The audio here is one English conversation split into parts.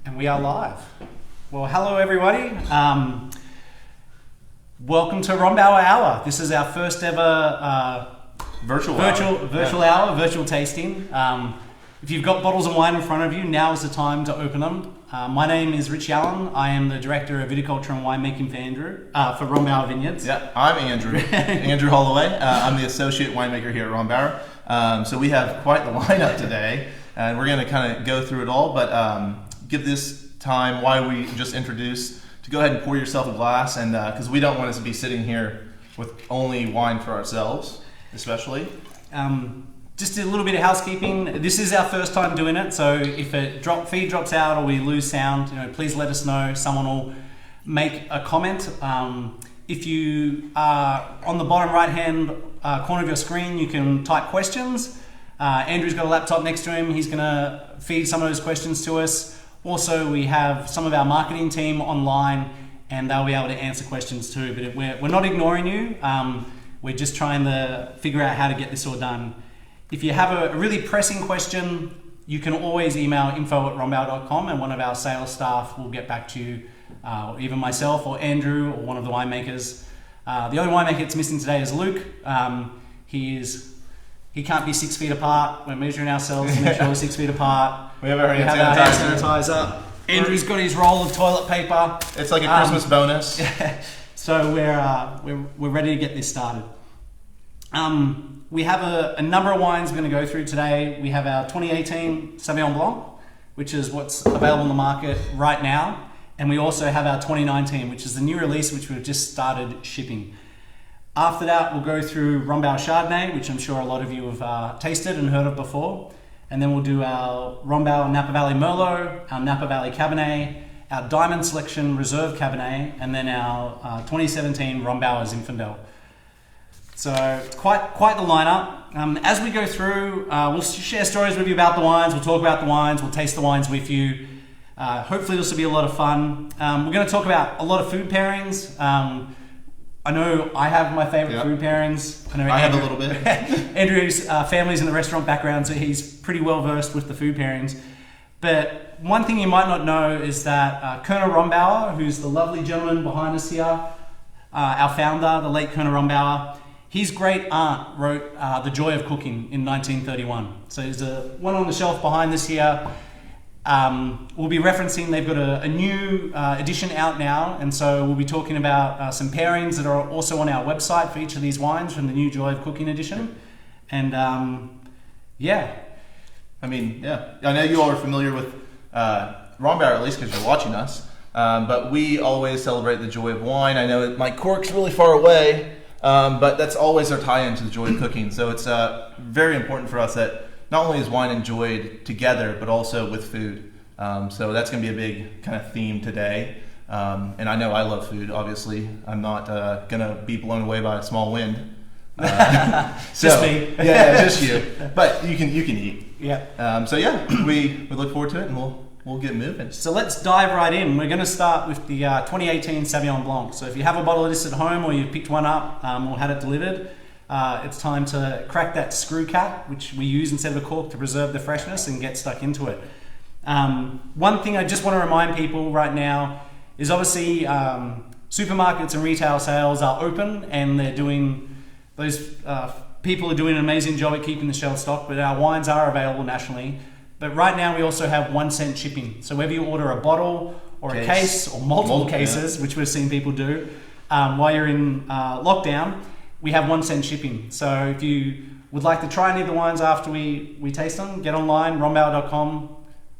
And we are live. Well, hello everybody. Welcome to Rombauer Hour. This is our first ever virtual hour, virtual tasting. If you've got bottles of wine in front of you, now is the time to open them. My name is Rich Allen. I am the Director of Viticulture and Winemaking for Rombauer Vineyards. Yeah, I'm Andrew, Andrew Holloway. I'm the Associate Winemaker here at Rombauer. So we have quite the lineup today, and we're going to kind of go through it all, but give this time why we just introduced to go ahead and pour yourself a glass, and because we don't want us to be sitting here with only wine for ourselves, especially. Just a little bit of housekeeping. This is our first time doing it, so if feed drops out or we lose sound, please let us know. Someone will make a comment. If you are on the bottom right-hand corner of your screen, you can type questions. Andrew's got a laptop next to him. He's going to feed some of those questions to us. Also, we have some of our marketing team online, and they'll be able to answer questions too. But we're not ignoring you. We're just trying to figure out how to get this all done. If you have a really pressing question, you can always email info@rombauer.com, and one of our sales staff will get back to you, or even myself or Andrew or one of the winemakers. The only winemaker that's missing today is Luke. He can't be 6 feet apart. We're measuring ourselves to make sure we're 6 feet apart. We have our hand sanitizer. Andrew's got his roll of toilet paper. It's like a Christmas bonus. So we're ready to get this started. We have a number of wines we're going to go through today. We have our 2018 Sauvignon Blanc, which is what's available in the market right now. And we also have our 2019, which is the new release, which we've just started shipping. After that, we'll go through Rombauer Chardonnay, which I'm sure a lot of you have tasted and heard of before. And then we'll do our Rombauer Napa Valley Merlot, our Napa Valley Cabernet, our Diamond Selection Reserve Cabernet, and then our 2017 Rombauer Zinfandel. So it's quite the lineup. As we go through, we'll share stories with you about the wines. We'll talk about the wines. We'll taste the wines with you. Hopefully this will be a lot of fun. We're going to talk about a lot of food pairings. I know I have my favorite food pairings. I have a little bit. Andrew's family's in the restaurant background, so he's pretty well versed with the food pairings. But one thing you might not know is that Colonel Rombauer, who's the lovely gentleman behind us here, our founder, the late Colonel Rombauer, his great aunt wrote The Joy of Cooking in 1931. So there's one on the shelf behind us here. We'll be referencing, they've got a new edition out now, and so we'll be talking about some pairings that are also on our website for each of these wines from the new Joy of Cooking edition. And I know you all are familiar with Rombauer, at least because you're watching us, but we always celebrate the joy of wine. I know my cork's really far away, but that's always our tie-in to the joy of cooking. So it's very important for us that not only is wine enjoyed together, but also with food. So that's going to be a big kind of theme today. And I know I love food, obviously. I'm not going to be blown away by a small wind. Just me. Yeah, just you. But you can eat. Yeah. We look forward to it, and we'll get moving. So let's dive right in. We're going to start with the 2018 Sauvignon Blanc. So if you have a bottle of this at home, or you've picked one up or had it delivered, it's time to crack that screw cap, which we use instead of a cork to preserve the freshness, and get stuck into it. One thing I just want to remind people right now is obviously supermarkets and retail sales are open, and they're doing, those people are doing an amazing job at keeping the shelf stocked, but our wines are available nationally. But right now we also have 1 cent shipping. So whether you order a bottle or a case or multiple cases, which we've seen people do while you're in lockdown, we have 1 cent shipping. So if you would like to try any of the wines after we taste them, get online, rombauer.com,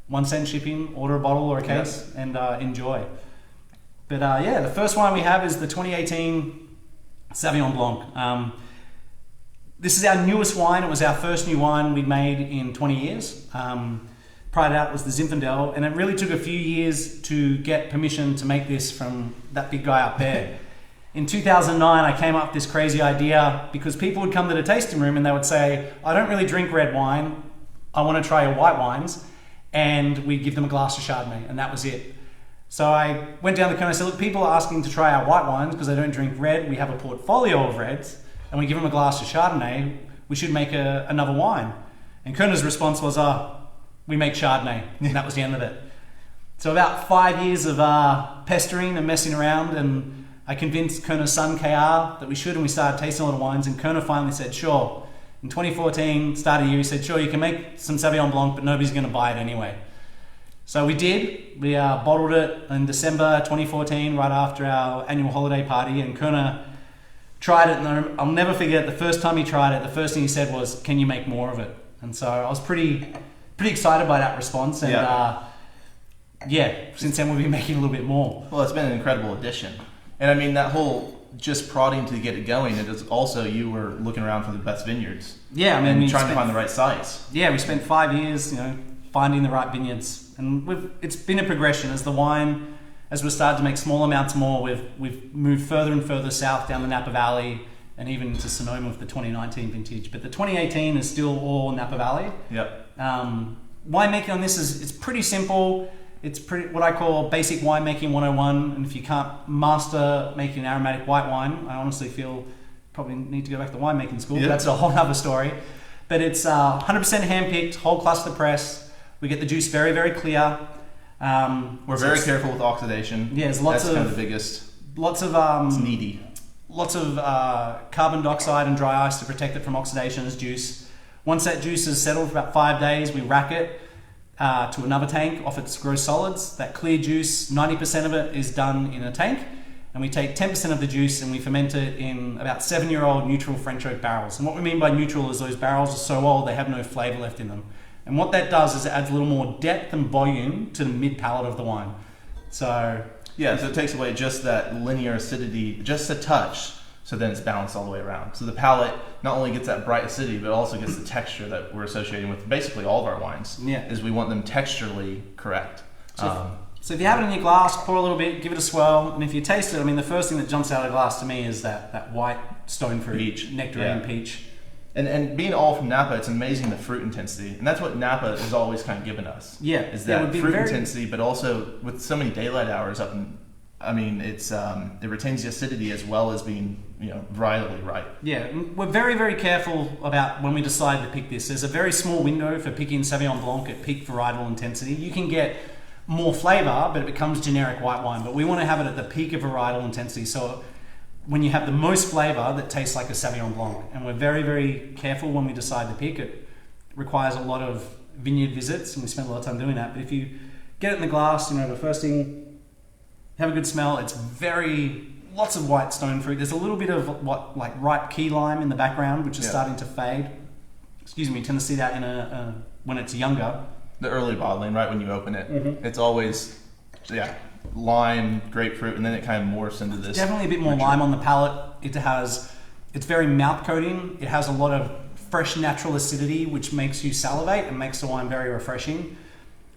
1 cent shipping, order a bottle or a case, and enjoy. But the first wine we have is the 2018 Sauvignon Blanc. This is our newest wine. It was our first new wine we'd made in 20 years. Prior to that was the Zinfandel, and it really took a few years to get permission to make this from that big guy up there. In 2009, I came up with this crazy idea because people would come to the tasting room and they would say, I don't really drink red wine, I want to try your white wines. And we'd give them a glass of Chardonnay, and that was it. So I went down the corner and said, look, people are asking to try our white wines because they don't drink red. We have a portfolio of reds, and we give them a glass of Chardonnay. We should make another wine. And Kerner's response was, we make Chardonnay. And that was the end of it. So about 5 years of pestering and messing around, and I convinced Kerner's son KR that we should, and we started tasting a lot of wines, and Kerner finally said, sure. In 2014, start of the year, he said, sure, you can make some Sauvignon Blanc, but nobody's going to buy it anyway. So we did. We bottled it in December 2014, right after our annual holiday party, and Kerner tried it, and I'll never forget the first time he tried it, the first thing he said was, can you make more of it? And so I was pretty excited by that response, and since then we've been making a little bit more. Well, it's been an incredible addition. And I mean, that whole just prodding to get it going, it is also you were looking around for the best vineyards. Yeah, I mean, and trying to find the right sites. Yeah, we spent 5 years, finding the right vineyards, and it's been a progression as we've started to make small amounts more. We've moved further and further south down the Napa Valley, and even into Sonoma with the 2019 vintage. But the 2018 is still all Napa Valley. Yep. Winemaking on this it's pretty simple. It's what I call basic winemaking 101. And if you can't master making an aromatic white wine, I honestly feel probably need to go back to winemaking school. Yep. But that's a whole other story. But it's 100% hand-picked, whole cluster press. We get the juice very, very clear. We're very careful with oxidation. Yeah, that's kind of the biggest. Lots of it's needy. Lots of carbon dioxide and dry ice to protect it from oxidation as juice. Once that juice is settled for about 5 days, we rack it to another tank off its gross solids. That clear juice, 90% of it is done in a tank, and we take 10% of the juice and we ferment it in about 7-year-old neutral French oak barrels. And what we mean by neutral is those barrels are so old they have no flavor left in them. And what that does is it adds a little more depth and volume to the mid palate of the wine. So it takes away just that linear acidity, just a touch, so then it's balanced all the way around. So the palate not only gets that bright acidity, but also gets the texture that we're associating with basically all of our wines. Yeah. Is we want them texturally correct. So if you have it in your glass, pour a little bit, give it a swirl, and if you taste it, I mean, the first thing that jumps out of the glass to me is that white stone fruit, peach, nectarine peach. And being all from Napa, it's amazing the fruit intensity, and that's what Napa has always kind of given us. Yeah, is that fruit intensity, but also with so many daylight hours up in. I mean, it retains the acidity as well as being, varietally right. Yeah, we're very, very careful about when we decide to pick this. There's a very small window for picking Sauvignon Blanc at peak varietal intensity. You can get more flavor, but it becomes generic white wine. But we want to have it at the peak of varietal intensity. So when you have the most flavor that tastes like a Sauvignon Blanc, and we're very, very careful when we decide to pick it. Requires a lot of vineyard visits, and we spend a lot of time doing that. But if you get it in the glass, the first thing. Have a good smell. It's lots of white stone fruit. There's a little bit of ripe key lime in the background, which is starting to fade. Excuse me, you tend to see that when it's younger. The early bottling, right when you open it, mm-hmm. It's always, lime, grapefruit, and then it kind of morphs into this. Definitely a bit more lime on the palate. It's very mouth coating. It has a lot of fresh natural acidity, which makes you salivate and makes the wine very refreshing.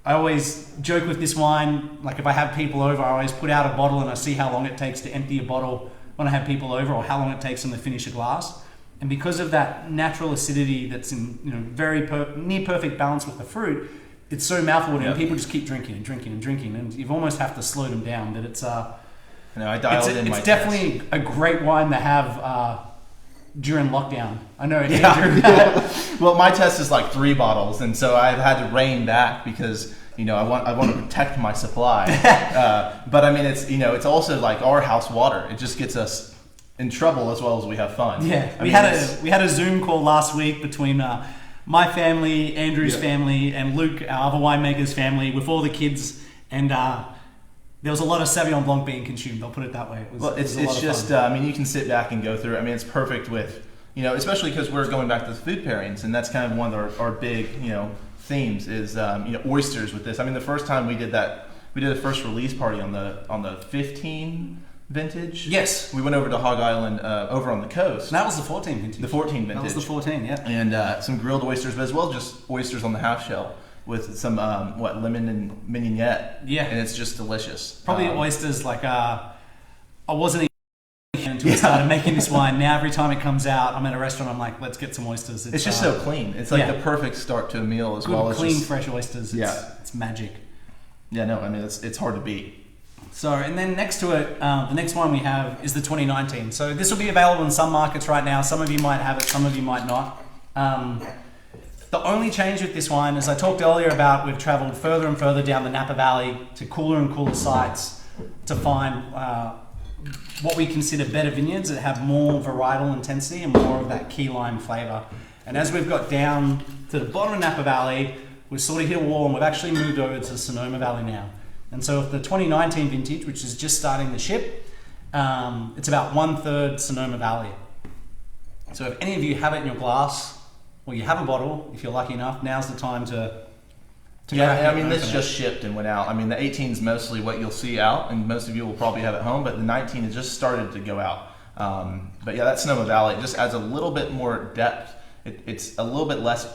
I always joke with this wine, like if I have people over, I always put out a bottle and I see how long it takes to empty a bottle when I have people over, or how long it takes them to finish a glass. And because of that natural acidity that's in very near perfect balance with the fruit, it's so mouthwatering, and people just keep drinking and drinking and drinking, and you almost have to slow them down. But it's definitely a great wine to have during lockdown. I know. Well, my test is like 3 bottles, and so I've had to rein back because I want to protect my supply. But I mean, it's also like our house water. It just gets us in trouble as well as we have fun. Yeah, we had a Zoom call last week between my family, Andrew's family, and Luke, our other winemaker's family, with all the kids, and there was a lot of Sauvignon Blanc being consumed. I'll put it that way. It's just you can sit back and go through it. I mean, it's perfect with especially because we're going back to the food pairings, and that's kind of one of our big themes is oysters with this. I mean, the first time we did that, we did a first release party on the 15 vintage. Yes, we went over to Hog Island over on the coast. And that was the 14 vintage. The 14 vintage. That was the 14, yeah. And some grilled oysters, but as well just oysters on the half shell with some lemon and mignonette. Yeah, and it's just delicious. Probably oysters like I wasn't eating until we started making this wine. Now every time it comes out, I'm at a restaurant. I'm like, let's get some oysters. It's just so clean. It's like the perfect start to a meal as well as clean, fresh oysters. It's magic. Yeah, no, I mean it's hard to beat. So, and then next to it, the next one we have is the 2019. So this will be available in some markets right now. Some of you might have it, some of you might not. The only change with this wine, as I talked earlier about, we've travelled further and further down the Napa Valley to cooler and cooler sites to find what we consider better vineyards that have more varietal intensity and more of that key lime flavour. And as we've got down to the bottom of Napa Valley, we've sort of hit a wall and we've actually moved over to Sonoma Valley now. And so with the 2019 vintage, which is just starting to ship, it's about 1/3 Sonoma Valley. So if any of you have it in your glass, or you have a bottle, if you're lucky enough, now's the time to yeah, I mean, this just shipped and went out. I mean, the 18 is mostly what you'll see out, and most of you will probably have at home, but the 19 has just started to go out. But yeah, that Sonoma Valley, it just adds a little bit more depth. It's a little bit less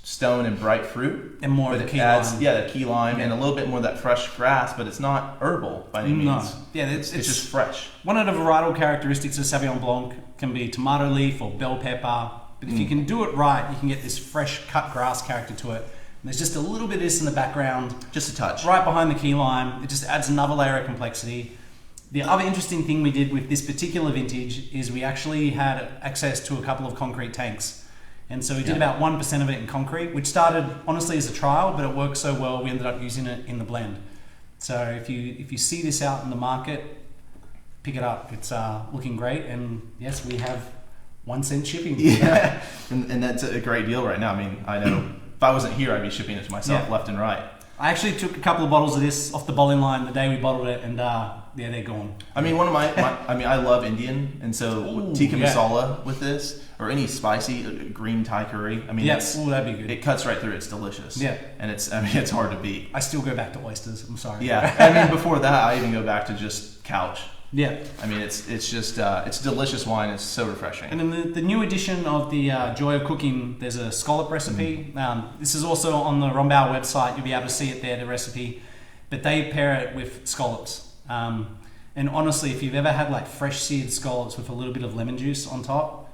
stone and bright fruit. And more of the key lime. Yeah, the key lime, and a little bit more of that fresh grass, but it's not herbal by any means. No. Yeah, it's just fresh. One of the varietal characteristics of Sauvignon Blanc can be tomato leaf or bell pepper. But if you can do it right, you can get this fresh cut grass character to it. And there's just a little bit of this in the background. Just a touch. Right behind the key lime. It just adds another layer of complexity. The other interesting thing we did with this particular vintage is we actually had access to a couple of concrete tanks. And so we did about 1% of it in concrete, which started honestly as a trial, but it worked so well we ended up using it in the blend. So if you see this out in the market, pick it up. It's looking great. And yes, we have 1 cent shipping. Yeah, and that's a great deal right now. I mean, I know if I wasn't here, I'd be shipping it to myself left and right. I actually took a couple of bottles of this off the bottling line the day we bottled it, and they're gone. I mean, I love Indian, and so tikka masala with this, or any spicy green Thai curry. I mean, that'd be good. It cuts right through. It's delicious. Yeah, and it's hard to beat. I still go back to oysters. I'm sorry. Yeah, I mean, before that, I even go back to just couch. Yeah, I mean, it's just it's delicious wine. It's so refreshing. And then the new edition of the Joy of Cooking, there's a scallop recipe. This is also on the Rombauer website. You'll be able to see it there, the recipe. But they pair it with scallops. And honestly, if you've ever had like fresh seared scallops with a little bit of lemon juice on top,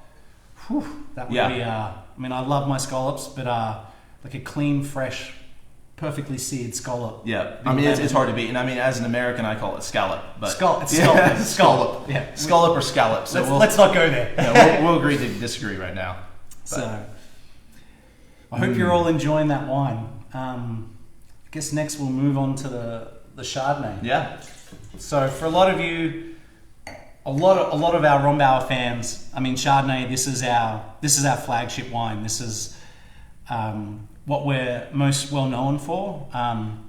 that would be. I mean, I love my scallops, but like a clean, fresh, perfectly seared scallop. Yeah, I mean it's hard to beat, and I mean as an American I call it scallop, but scallop. Yeah, scallop or scallop. So let's not go there. Yeah, we'll agree to disagree right now. But. So I hope you're all enjoying that wine. I guess next we'll move on to the Chardonnay. Yeah. So for a lot of you, a lot of our Rombauer fans, I mean Chardonnay. This is our flagship wine. This is. What we're most well known for.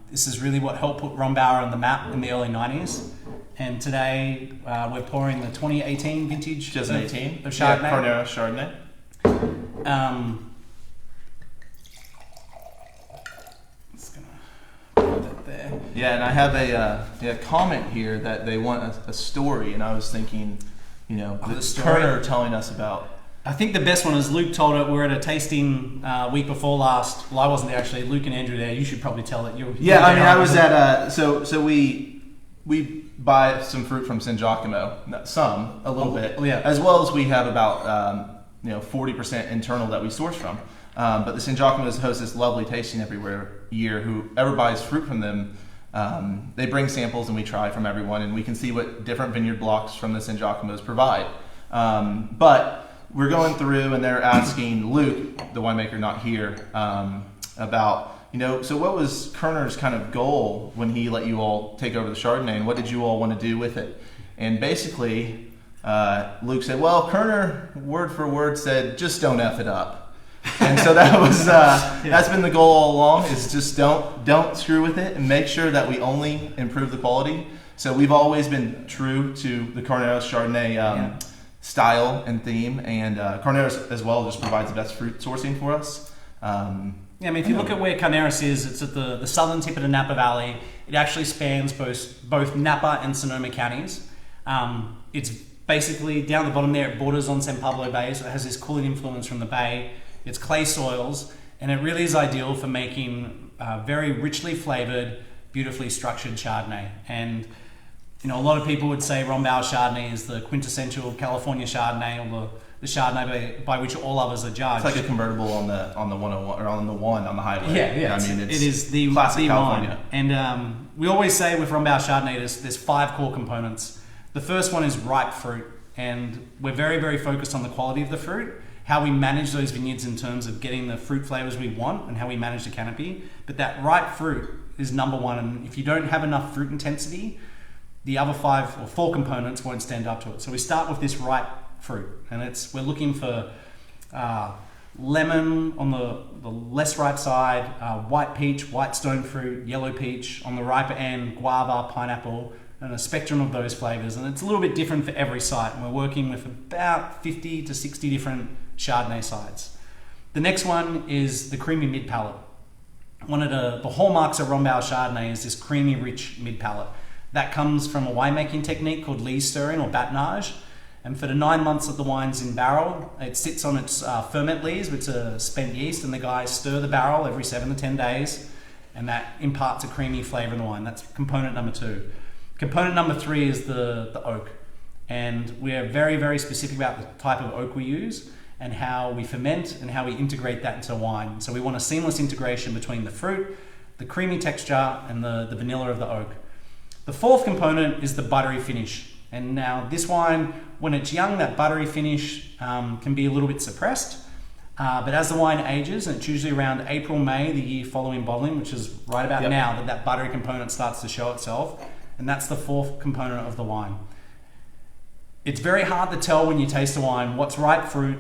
This is really what helped put Rombauer on the map in the early 90s. And today we're pouring the 2018 vintage 2018 of Chardonnay. Yeah, Carnera Chardonnay. Just gonna put that there. Yeah, and I have a comment here that they want a story, and I was thinking, the story Kerner telling us about. I think the best one is Luke told it. We were at a tasting week before last. Well, I wasn't there actually. Luke and Andrew there. You should probably tell it. I was at so we buy some fruit from San Giacomo, a little bit, as well as we have about 40% internal that we source from. But the San Giacomo's host this lovely tasting every year. Whoever buys fruit from them, they bring samples and we try from everyone, and we can see what different vineyard blocks from the San Giacomo's provide. But we're going through and they're asking Luke, the winemaker not here, about, so what was Kerner's kind of goal when he let you all take over the Chardonnay, and what did you all want to do with it? And basically, Luke said, well, Kerner, word for word, said, just don't F it up. And so that was that's been the goal all along, is just don't screw with it and make sure that we only improve the quality. So we've always been true to the Carnera Chardonnay style and theme, and Carneros as well just provides the best fruit sourcing for us. If you look at where Carneros is, it's at the southern tip of the Napa Valley. It actually spans both Napa and Sonoma counties. It's basically down the bottom there. It borders on San Pablo Bay, so it has this cooling influence from the bay. It's clay soils, and it really is ideal for making very richly flavored, beautifully structured Chardonnay. And a lot of people would say Rombauer Chardonnay is the quintessential California Chardonnay, or the Chardonnay by which all others are judged. It's like a convertible on the 101 or on the highway. Yeah. I mean, it is the classic California. Wine. And we always say with Rombauer Chardonnay, there's 5 core components. The first one is ripe fruit, and we're very, very focused on the quality of the fruit. how we manage those vineyards in terms of getting the fruit flavors we want and how we manage the canopy. But that ripe fruit is number one. And if you don't have enough fruit intensity, the other 5 or 4 components won't stand up to it. So we start with this ripe fruit, and we're looking for lemon on the less ripe side, white peach, white stone fruit, yellow peach on the riper end, guava, pineapple, and a spectrum of those flavors. And it's a little bit different for every site. And we're working with about 50 to 60 different Chardonnay sites. The next one is the creamy mid palate. One of the hallmarks of Rombauer Chardonnay is this creamy, rich mid palate. That comes from a winemaking technique called lees stirring or batonnage. And for the 9 months that the wine's in barrel, it sits on its ferment lees, which are spent yeast, and the guys stir the barrel every 7 to 10 days, and that imparts a creamy flavor in the wine. That's component number 2. Component number 3 is the oak. And we're very, very specific about the type of oak we use and how we ferment and how we integrate that into wine. So we want a seamless integration between the fruit, the creamy texture, and the vanilla of the oak. The 4th component is the buttery finish. And now this wine, when it's young, that buttery finish can be a little bit suppressed. But as the wine ages, and it's usually around April, May, the year following bottling, which is right about now, that buttery component starts to show itself. And that's the 4th component of the wine. It's very hard to tell when you taste a wine what's ripe fruit,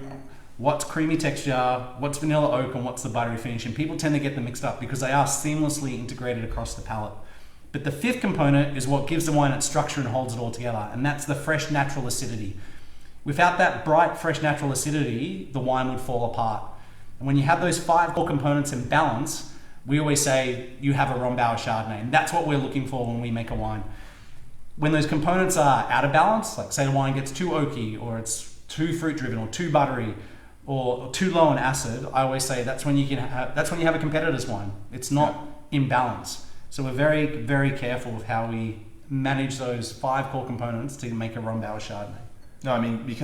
what's creamy texture, what's vanilla oak, and what's the buttery finish. And people tend to get them mixed up because they are seamlessly integrated across the palate. But the 5th component is what gives the wine its structure and holds it all together, and that's the fresh natural acidity. Without that bright, fresh natural acidity, the wine would fall apart. And when you have those 5 core components in balance, we always say you have a Rombauer Chardonnay, and that's what we're looking for when we make a wine. When those components are out of balance, like say the wine gets too oaky, or it's too fruit driven, or too buttery, or too low in acid, I always say that's when you have a competitor's wine. It's not in balance. So we're very, very careful with how we manage those 5 core components to make a Rombauer Chardonnay. No, I mean,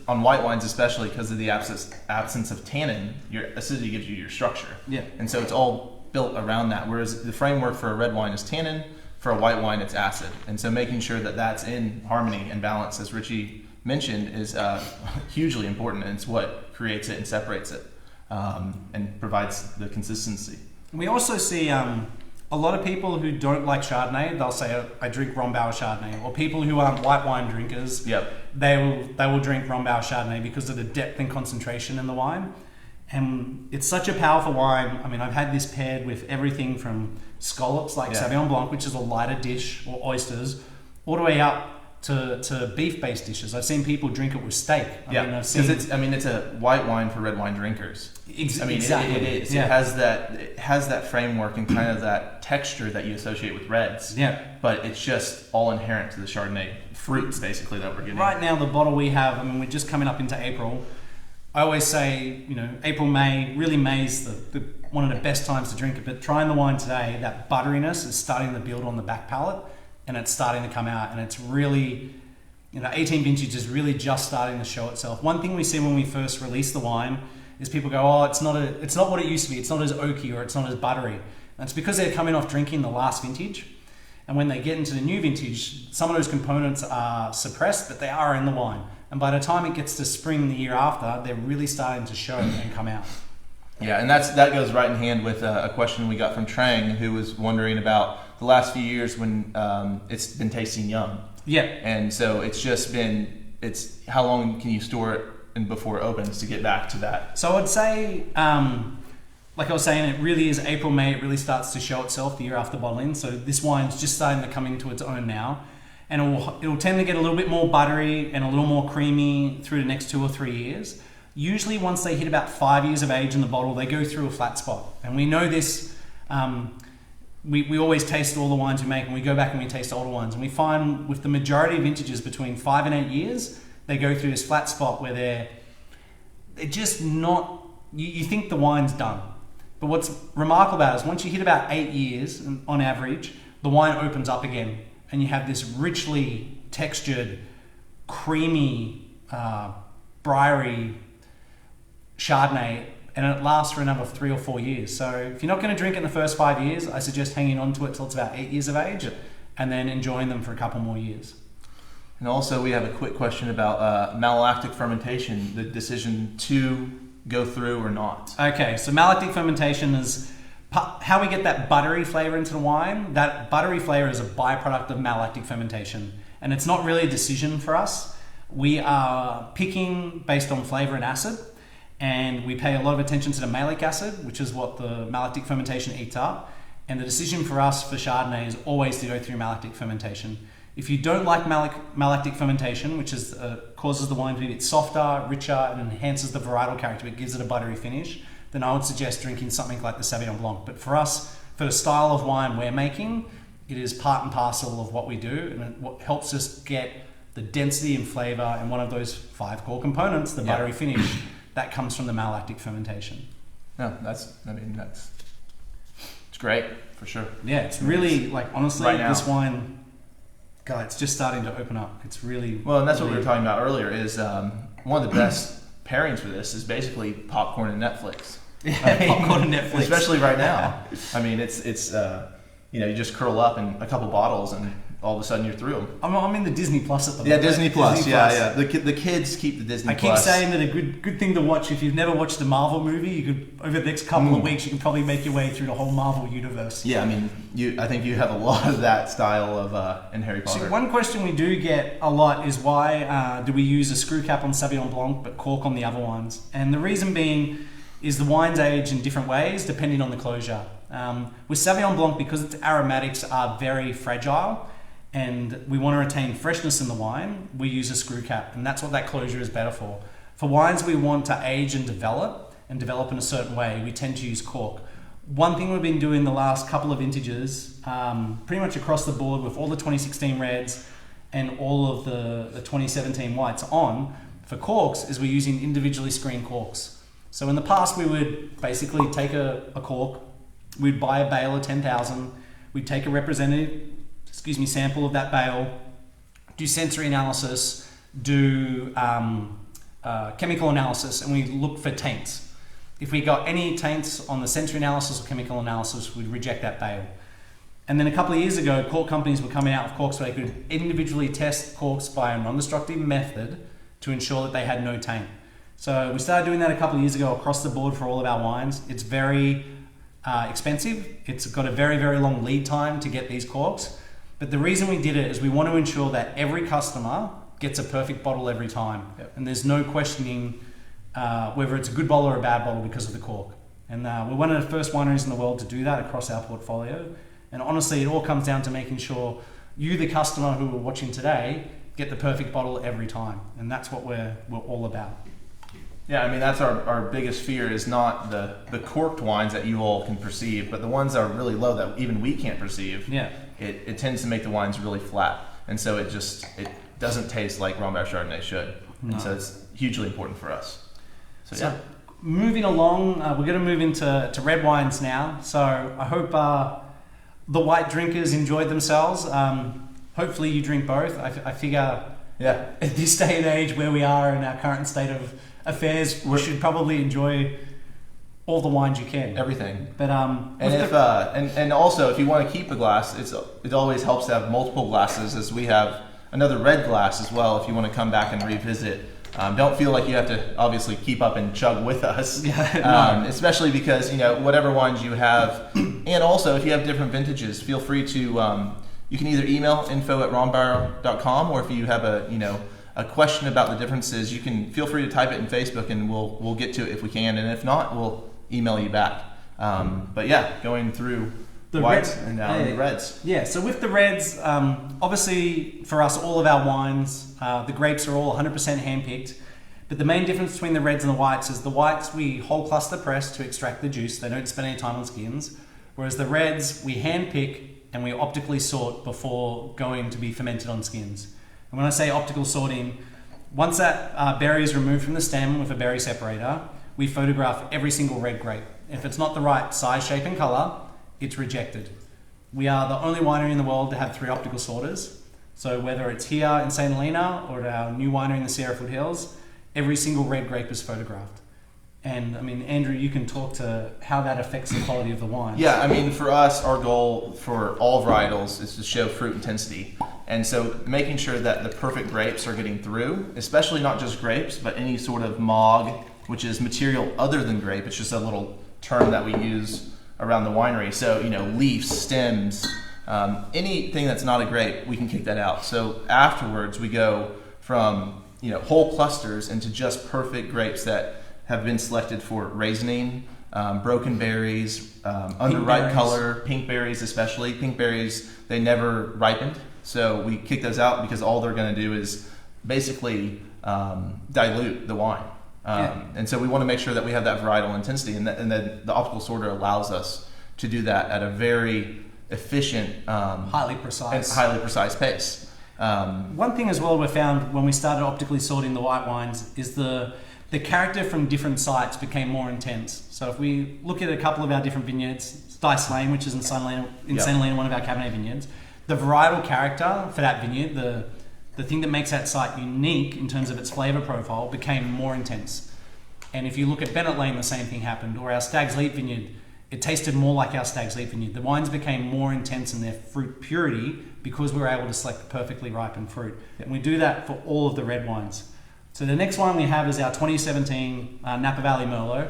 on white wines especially, because of the absence of tannin, your acidity gives you your structure. Yeah. And so it's all built around that, whereas the framework for a red wine is tannin, for a white wine it's acid. And so making sure that that's in harmony and balance, as Richie mentioned, is hugely important, and it's what creates it and separates it and provides the consistency. We also see a lot of people who don't like Chardonnay, they'll say, I drink Rombauer Chardonnay. Or people who aren't white wine drinkers, they will drink Rombauer Chardonnay because of the depth and concentration in the wine. And it's such a powerful wine. I mean, I've had this paired with everything from scallops like Sauvignon Blanc, which is a lighter dish, or oysters, all the way up to beef-based dishes. I've seen people drink it with steak. Because it's a white wine for red wine drinkers. Exactly. It is. Yeah. It has that framework and kind of that texture that you associate with reds. Yeah. But it's just all inherent to the Chardonnay fruits, basically, that we're getting. Right now, the bottle we have, we're just coming up into April. I always say, April, May, really May's one of the best times to drink it. But trying the wine today, that butteriness is starting to build on the back palate, and it's starting to come out, and it's really, 18 vintage is really just starting to show itself. One thing we see when we first release the wine is people go, oh, it's not what it used to be. It's not as oaky, or it's not as buttery. And it's because they're coming off drinking the last vintage. And when they get into the new vintage, some of those components are suppressed, but they are in the wine. And by the time it gets to spring the year after, they're really starting to show and come out. Yeah, and that goes right in hand with a question we got from Trang, who was wondering about the last few years when it's been tasting young. Yeah. And so it's how long can you store it and before it opens to get back to that? So I'd say, like I was saying, it really is April, May. It really starts to show itself the year after bottling. So this wine's just starting to come into its own now. And it'll tend to get a little bit more buttery and a little more creamy through the next 2 or 3 years. Usually once they hit about 5 years of age in the bottle, they go through a flat spot. And we know this, we always taste all the wines we make, and we go back and we taste older wines. And we find with the majority of vintages between 5 and 8 years, they go through this flat spot where they're just not, you think the wine's done. But what's remarkable about it is once you hit about 8 years on average, the wine opens up again. And you have this richly textured, creamy, briary Chardonnay, and it lasts for another 3 or 4 years. So if you're not going to drink it in the first 5 years, I suggest hanging on to it till it's about 8 years of age, and then enjoying them for a couple more years. And also, we have a quick question about malolactic fermentation, the decision to go through or not. Okay, so malolactic fermentation is how we get that buttery flavor into the wine. That buttery flavor is a byproduct of malolactic fermentation, and it's not really a decision for us. We are picking based on flavor and acid, and we pay a lot of attention to the malic acid, which is what the malolactic fermentation eats up. And the decision for us for Chardonnay is always to go through malolactic fermentation. If you don't like malolactic fermentation, which is causes the wine to be a bit softer, richer, and enhances the varietal character, it gives it a buttery finish, then I would suggest drinking something like the Sauvignon Blanc. But for us, for the style of wine we're making, it is part and parcel of what we do, and what helps us get the density and flavor and one of those 5 core components, the buttery finish, that comes from the malolactic fermentation. No, it's great for sure. Yeah, it's really like honestly, Right now. this wine, God, it's just starting to open up. It's really Well, and that's what we really- were talking about earlier. Is one of the best pairings for this is basically popcorn and Netflix. popcorn and Netflix, Especially right now. I mean, it's you just curl up in a couple bottles and all of a sudden you're through them. I'm in the Disney Plus at the moment. Yeah, Disney Plus. Disney Yeah. The kids keep the Disney I Plus. keep saying that a good thing to watch if you've never watched a Marvel movie, you could over the next couple of weeks you can probably make your way through the whole Marvel universe. Yeah, I mean, I think you have a lot of that style of in Harry Potter. So one question we do get a lot is why do we use a screw cap on Sauvignon Blanc but cork on the other wines? And the reason being is the wines age in different ways depending on the closure. With Sauvignon Blanc, because its aromatics are very fragile and we want to retain freshness in the wine, we use a screw cap, and that's what that closure is better for. For wines we want to age and develop in a certain way, we tend to use cork. One thing we've been doing the last couple of vintages, pretty much across the board with all the 2016 reds and all of the 2017 whites on, for corks, is we're using individually screened corks. So in the past we would basically take a cork, we'd buy a bale of 10,000, we'd take a representative sample of that bale, do sensory analysis, do chemical analysis, and we look for taints. If we got any taints on the sensory analysis or chemical analysis, we'd reject that bale. And then a couple of years ago, cork companies were coming out with corks where they could individually test corks by a non-destructive method to ensure that they had no taint. So we started doing that a couple of years ago across the board for all of our wines. It's very expensive. It's got a very, very long lead time to get these corks. But the reason we did it is we want to ensure that every customer gets a perfect bottle every time. Yep. And there's no questioning whether it's a good bottle or a bad bottle because of the cork. And we're one of the first wineries in the world to do that across our portfolio. And honestly, it all comes down to making sure you, the customer who are watching today, get the perfect bottle every time. And that's what we're all about. Yeah, I mean, that's our biggest fear is not the corked wines that you all can perceive, but the ones that are really low that even we can't perceive. Yeah. It tends to make the wines really flat. And so it doesn't taste like Rombauer Chardonnay should. No. And so it's hugely important for us. So yeah. Moving along, we're going to move into red wines now. So I hope the white drinkers enjoyed themselves. Hopefully you drink both. I figure at this day and age where we are in our current state of affairs, we should probably enjoy all the wines you can. Everything. But and also if you want to keep a glass, it always helps to have multiple glasses, as we have another red glass as well if you want to come back and revisit. Don't feel like you have to obviously keep up and chug with us, especially because whatever wines you have, and also if you have different vintages, feel free to you can either email info@rombauer.com, or if you have a question about the differences, you can feel free to type it in Facebook and we'll get to it if we can, and if not, we'll email you back. But yeah, going through the whites and now the reds. Yeah, so with the reds, obviously for us, all of our wines, the grapes are all 100% hand-picked. But the main difference between the reds and the whites is the whites we whole cluster press to extract the juice. They don't spend any time on skins. Whereas the reds we hand-pick and we optically sort before going to be fermented on skins. And when I say optical sorting, once that berry is removed from the stem with a berry separator, we photograph every single red grape. If it's not the right size, shape and color, it's rejected. We are the only winery in the world to have 3 optical sorters. So whether it's here in St. Helena or at our new winery in the Sierra Foothills, every single red grape is photographed. And I mean, Andrew, you can talk to how that affects the quality of the wine. Yeah, I mean, for us, our goal for all varietals is to show fruit intensity. And so making sure that the perfect grapes are getting through, especially not just grapes, but any sort of mog, which is material other than grape. It's just a little term that we use around the winery. So, leaves, stems, anything that's not a grape, we can kick that out. So afterwards, we go from, whole clusters into just perfect grapes that have been selected for raisining, broken berries, underripe color, pink berries especially. Pink berries, they never ripened. So we kick those out because all they're going to do is basically dilute the wine. And so we want to make sure that we have that varietal intensity, and then the optical sorter allows us to do that at a very efficient, highly precise pace. One thing as well we found when we started optically sorting the white wines is the character from different sites became more intense. So if we look at a couple of our different vineyards, Dice Lane, which is in Saint Helena, one of our Cabernet vineyards, the varietal character for that vineyard, the thing that makes that site unique in terms of its flavour profile, became more intense. And if you look at Bennett Lane, the same thing happened. Or our Stag's Leap vineyard, it tasted more like our Stag's Leap vineyard. The wines became more intense in their fruit purity because we were able to select the perfectly ripened fruit. And we do that for all of the red wines. So the next one we have is our 2017 Napa Valley Merlot.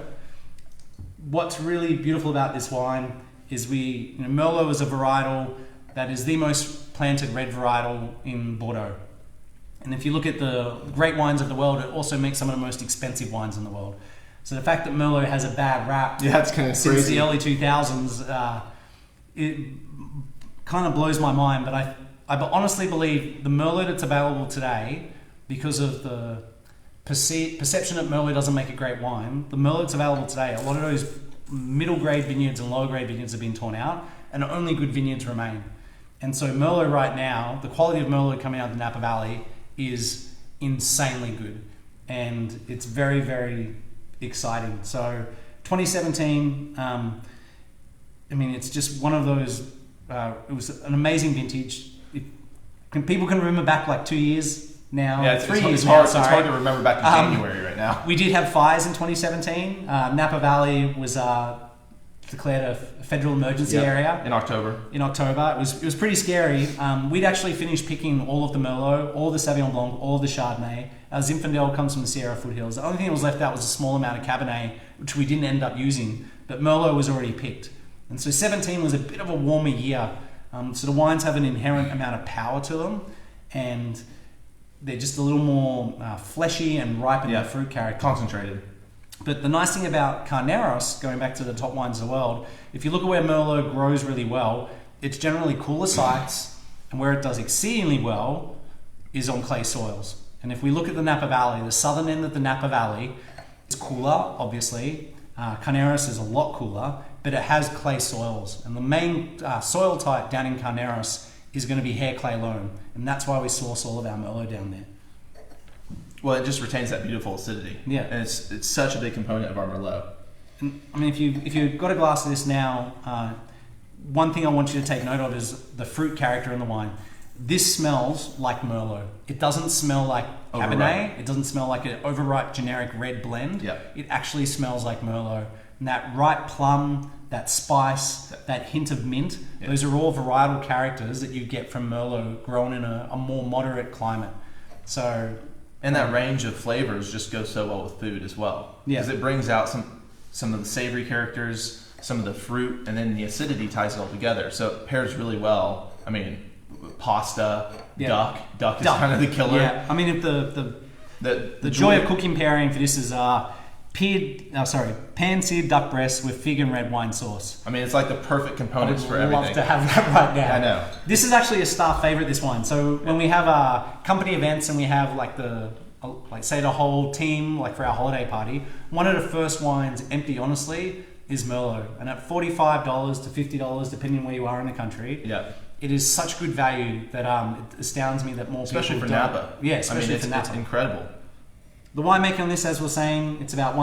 What's really beautiful about this wine is Merlot is a varietal that is the most planted red varietal in Bordeaux. And if you look at the great wines of the world, it also makes some of the most expensive wines in the world. So the fact that Merlot has a bad rap it's kind of since the early 2000s, it kind of blows my mind. But I honestly believe the Merlot that's available today, because of the perception that Merlot doesn't make a great wine, the Merlot that's available today, a lot of those middle grade vineyards and lower grade vineyards have been torn out, and only good vineyards remain. And so Merlot right now, the quality of Merlot coming out of the Napa Valley is insanely good, and it's very, very exciting. So 2017, it's just one of those, it was an amazing vintage. People can remember back like 2 years now, yeah, 3 years it's hard, now, sorry. It's hard to remember back to January right now. We did have fires in 2017. Napa Valley was declared a federal emergency area in October. It was pretty scary. We'd actually finished picking all of the Merlot, all of the Sauvignon Blanc, all of the Chardonnay. Zinfandel comes from the Sierra foothills. The only thing that was left out was a small amount of Cabernet, which we didn't end up using, but Merlot was already picked. And so 17 was a bit of a warmer year. So the wines have an inherent amount of power to them, and they're just a little more fleshy and ripe in their fruit character. Concentrated. But the nice thing about Carneros, going back to the top wines of the world, if you look at where Merlot grows really well, it's generally cooler sites, and where it does exceedingly well is on clay soils. And if we look at the Napa Valley, the southern end of the Napa Valley is cooler, obviously. Carneros is a lot cooler, but it has clay soils. And the main soil type down in Carneros is going to be hair clay loam, and that's why we source all of our Merlot down there. Well, it just retains that beautiful acidity. Yeah. And it's such a big component of our Merlot. And, if you've got a glass of this now, one thing I want you to take note of is the fruit character in the wine. This smells like Merlot. It doesn't smell like Cabernet. Overripe. It doesn't smell like an overripe generic red blend. Yeah. It actually smells like Merlot. And that ripe plum, that spice, that hint of mint, those are all varietal characters that you get from Merlot grown in a more moderate climate. So... And that range of flavors just goes so well with food as well. Yeah. Because it brings out some of the savory characters, some of the fruit, and then the acidity ties it all together. So it pairs really well. Pasta, duck. Duck is kind of the killer. Yeah. If the joy of cooking pairing for this is pan-seared duck breast with fig and red wine sauce. It's like the perfect components for everything. I would love to have that right now. I know. This is actually a staff favorite, this wine. So when we have company events and we have say the whole team, like for our holiday party, one of the first wines empty, honestly, is Merlot. And at $45 to $50, depending on where you are in the country, it is such good value that it astounds me that more especially people for Napa. Yeah, especially for Napa. It's incredible. The winemaking on this, as we're saying, it's about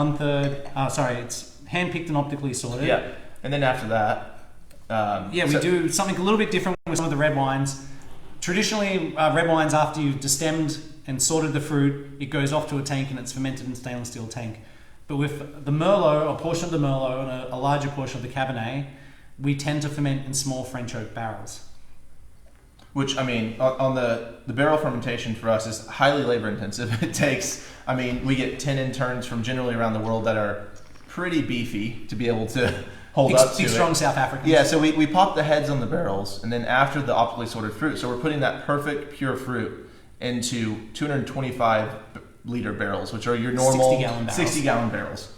it's hand-picked and optically sorted. Yeah, and then after that... we do something a little bit different with some of the red wines. Traditionally, red wines, after you've destemmed and sorted the fruit, it goes off to a tank and it's fermented in a stainless steel tank. But with the Merlot, a portion of the Merlot and a larger portion of the Cabernet, we tend to ferment in small French oak barrels. which, I mean, on the barrel fermentation for us is highly labor intensive. It takes, I mean, we get 10 interns from generally around the world that are pretty beefy to be able to hold up to big, it. strong South Africans. Yeah, so we pop the heads on the barrels, and then after the optically sorted fruit, so we're putting that perfect pure fruit into 225 liter barrels, which are your normal 60 gallon barrels.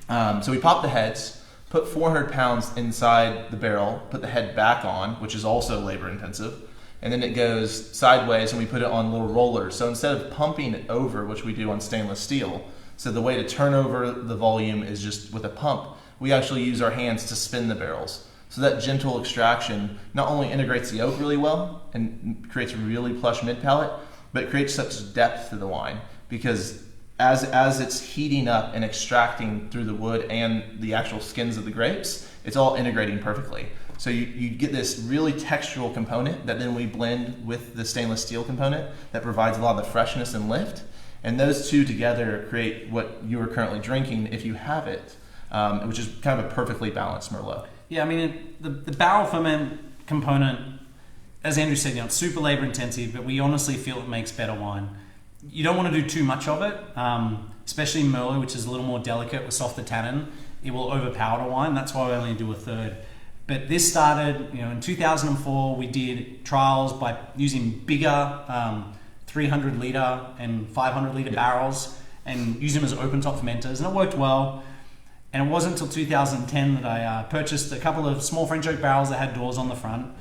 So we pop the heads, put 400 pounds inside the barrel, put the head back on, which is also labor intensive, and then it goes sideways and we put it on little rollers. So instead of pumping it over, which we do on stainless steel, so the way to turn over the volume is just with a pump, we actually use our hands to spin the barrels. So that gentle extraction not only integrates the oak really well and creates a really plush mid palate, but it creates such depth to the wine because as it's heating up and extracting through the wood and the actual skins of the grapes, it's all integrating perfectly. So you get this really textural component that then we blend with the stainless steel component that provides a lot of the freshness and lift. And those two together create what you are currently drinking if you have it, which is kind of a perfectly balanced Merlot. Yeah, I mean, the barrel ferment component, as Andrew said, it's super labor intensive, but we honestly feel it makes better wine. You don't want to do too much of it, especially Merlot, which is a little more delicate with softer tannin. It will overpower the wine. That's why we only do a third. But this started, in 2004. We did trials by using bigger 300 litre and 500 litre barrels and use them as open top fermenters, and it worked well. And it wasn't until 2010 that I purchased a couple of small French oak barrels that had doors on the front,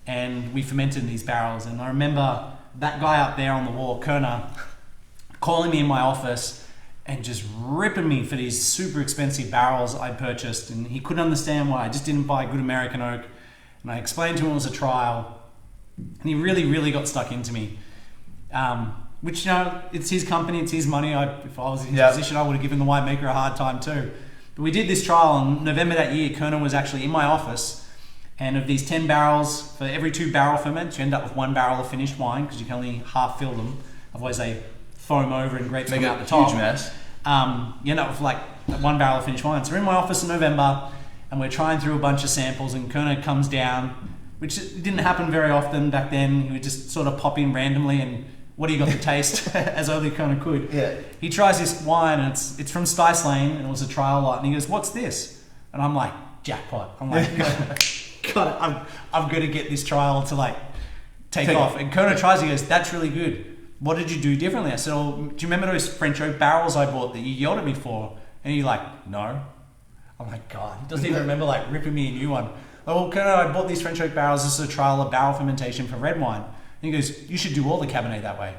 and we fermented in these barrels. And I remember that guy up there on the wall, Kerner, calling me in my office and just ripping me for these super expensive barrels I'd purchased, and he couldn't understand why I just didn't buy good American oak. And I explained to him it was a trial, and he really, really got stuck into me. Which, it's his company, it's his money. If I was in his position, I would have given the winemaker a hard time too. But we did this trial in November that year. Kerner was actually in my office, and of these 10 barrels, for every 2 barrel ferments, you end up with 1 barrel of finished wine because you can only half fill them. Otherwise, they foam over and grapes come out the top. Huge mess. You end up with like 1 barrel of finished wine. So we're in my office in November, and we're trying through a bunch of samples, and Kerner comes down, which didn't happen very often back then. He would just sort of pop in randomly and, what do you got to taste? As only Kerner could. Yeah. He tries this wine, and it's from Stice Lane, and it was a trial lot, and he goes, "What's this?" And I'm like, jackpot. I'm like, God, I'm going to get this trial to take off. And Kerner tries, he goes, "That's really good. What did you do differently?" I said, "Oh, do you remember those French oak barrels I bought that you yelled at me for?" And he's like, "No." I'm like, God, he doesn't even remember ripping me a new one. "Oh, well, Kerner, I bought these French oak barrels. This is a trial of barrel fermentation for red wine." And he goes, "You should do all the Cabernet that way."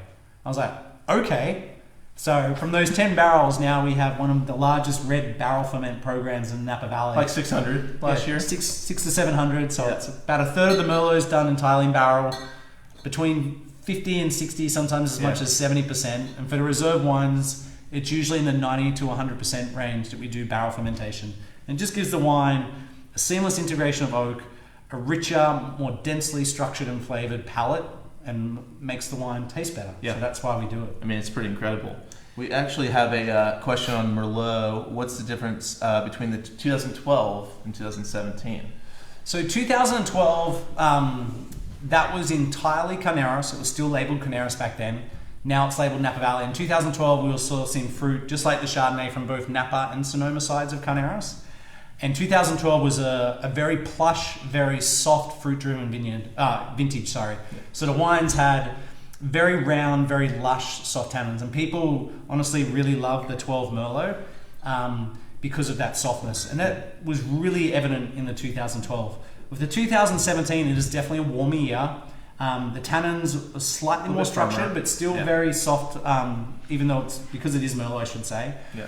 I was like, okay. So from those 10 barrels, now we have one of the largest red barrel ferment programs in Napa Valley. Like 600 last year? 600 to 700. So it's about a third of the Merlots done entirely in barrel, between 50 and 60, sometimes as much as 70%. And for the reserve wines, it's usually in the 90 to 100% range that we do barrel fermentation. And it just gives the wine a seamless integration of oak, a richer, more densely structured and flavored palate, and makes the wine taste better. Yeah. So that's why we do it. I mean, it's pretty incredible. We actually have a question on Merlot. What's the difference between the 2012 and 2017? So 2012, that was entirely Carneros. It was still labeled Carneros back then. Now it's labeled Napa Valley. In 2012, we were sourcing fruit just like the Chardonnay from both Napa and Sonoma sides of Carneros. And 2012 was a very plush, very soft fruit-driven vintage. So the wines had very round, very lush, soft tannins, and people honestly really loved the 12 Merlot because of that softness, and that was really evident in the 2012. With the 2017, it is definitely a warmer year. The tannins are slightly more structured, but still very soft, even though it's because it is Merlot, I should say. Yeah.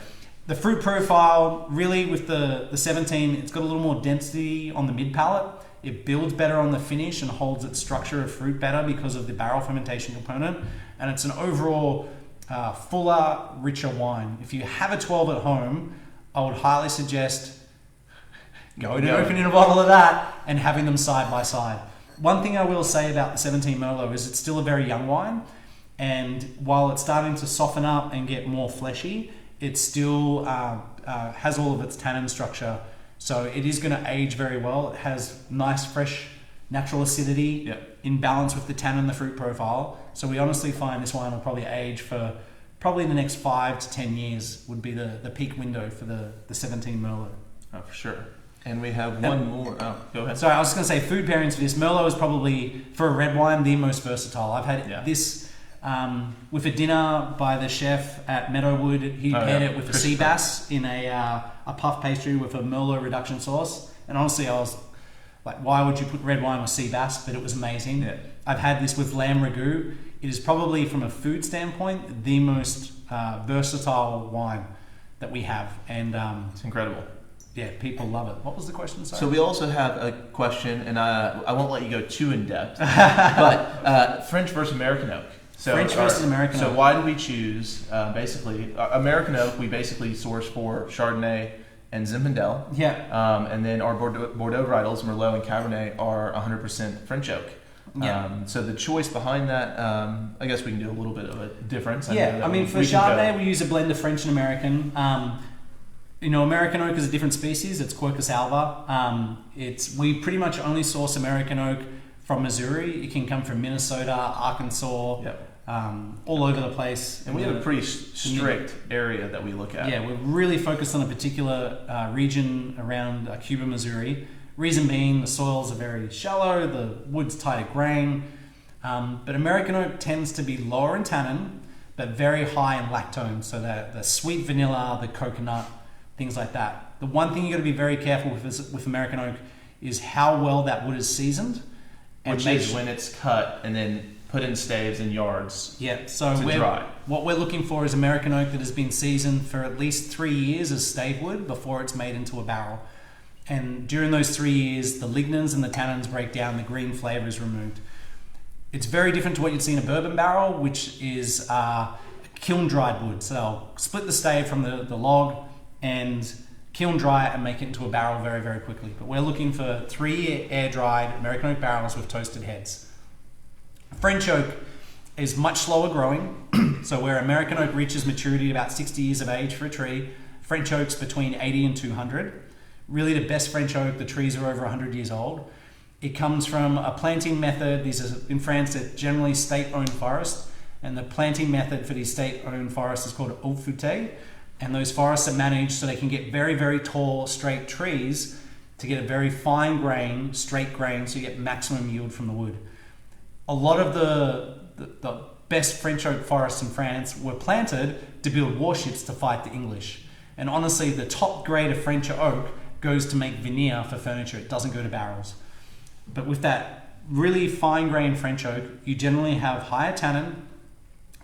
The fruit profile, really with the 17, it's got a little more density on the mid palate. It builds better on the finish and holds its structure of fruit better because of the barrel fermentation component. And it's an overall fuller, richer wine. If you have a 12 at home, I would highly suggest going and opening a bottle of that and having them side by side. One thing I will say about the 17 Merlot is it's still a very young wine. And while it's starting to soften up and get more fleshy, it still has all of its tannin structure, so it is going to age very well. It has nice, fresh, natural acidity in balance with the tannin and the fruit profile. So we honestly find this wine will probably age for probably in the next 5 to 10 years would be the peak window for the 17 Merlot. Oh, for sure. And we have one more. Oh, go ahead. Sorry, I was just going to say food pairings for this. Merlot is probably, for a red wine, the most versatile. I've had this with a dinner by the chef at Meadowwood. He paired it with a sea bass in a puff pastry with a Merlot reduction sauce. And honestly, I was like, why would you put red wine with sea bass? But it was amazing. Yeah. I've had this with lamb ragout. It is probably, from a food standpoint, the most versatile wine that we have. And it's incredible. Yeah, people love it. What was the question? Sorry. So we also have a question, and I won't let you go too in depth, but French versus American oak. So French versus American oak. So why did we choose, basically, American oak, we basically source for Chardonnay and Zinfandel. Yeah. And then our Bordeaux varietals, Merlot and Cabernet, are 100% French oak. Yeah. So the choice behind that, I guess we can do a little bit of a difference. I mean, for Chardonnay, we use a blend of French and American. American oak is a different species. It's Quercus alba. We pretty much only source American oak from Missouri. It can come from Minnesota, Arkansas, all over the place. And we have a pretty strict area that we look at. Yeah, we're really focused on a particular region around Cuba, Missouri. Reason being, the soils are very shallow, the wood's tighter grain. But American oak tends to be lower in tannin, but very high in lactone. So the sweet vanilla, the coconut, things like that. The one thing you got to be very careful with American oak is how well that wood is seasoned. Which is when it's cut and then put in staves and yards. Yeah, so dry. What we're looking for is American oak that has been seasoned for at least 3 years as stave wood before it's made into a barrel. And during those 3 years, the lignans and the tannins break down, the green flavor is removed. It's very different to what you'd see in a bourbon barrel, which is kiln dried wood. So they'll split the stave from the log and kiln dry it and make it into a barrel very, very quickly. But we're looking for 3 air-dried American oak barrels with toasted heads. French oak is much slower growing. So where American oak reaches maturity about 60 years of age for a tree, French oak's between 80 and 200. Really the best French oak, the trees are over 100 years old. It comes from a planting method. These are, in France, they're generally state-owned forests. And the planting method for these state-owned forests is called haute fouté. And those forests are managed so they can get very, very tall, straight trees to get a very fine grain, straight grain, so you get maximum yield from the wood. A lot of the best French oak forests in France were planted to build warships to fight the English. And honestly, the top grade of French oak goes to make veneer for furniture. It doesn't go to barrels. But with that really fine grained French oak, you generally have higher tannin,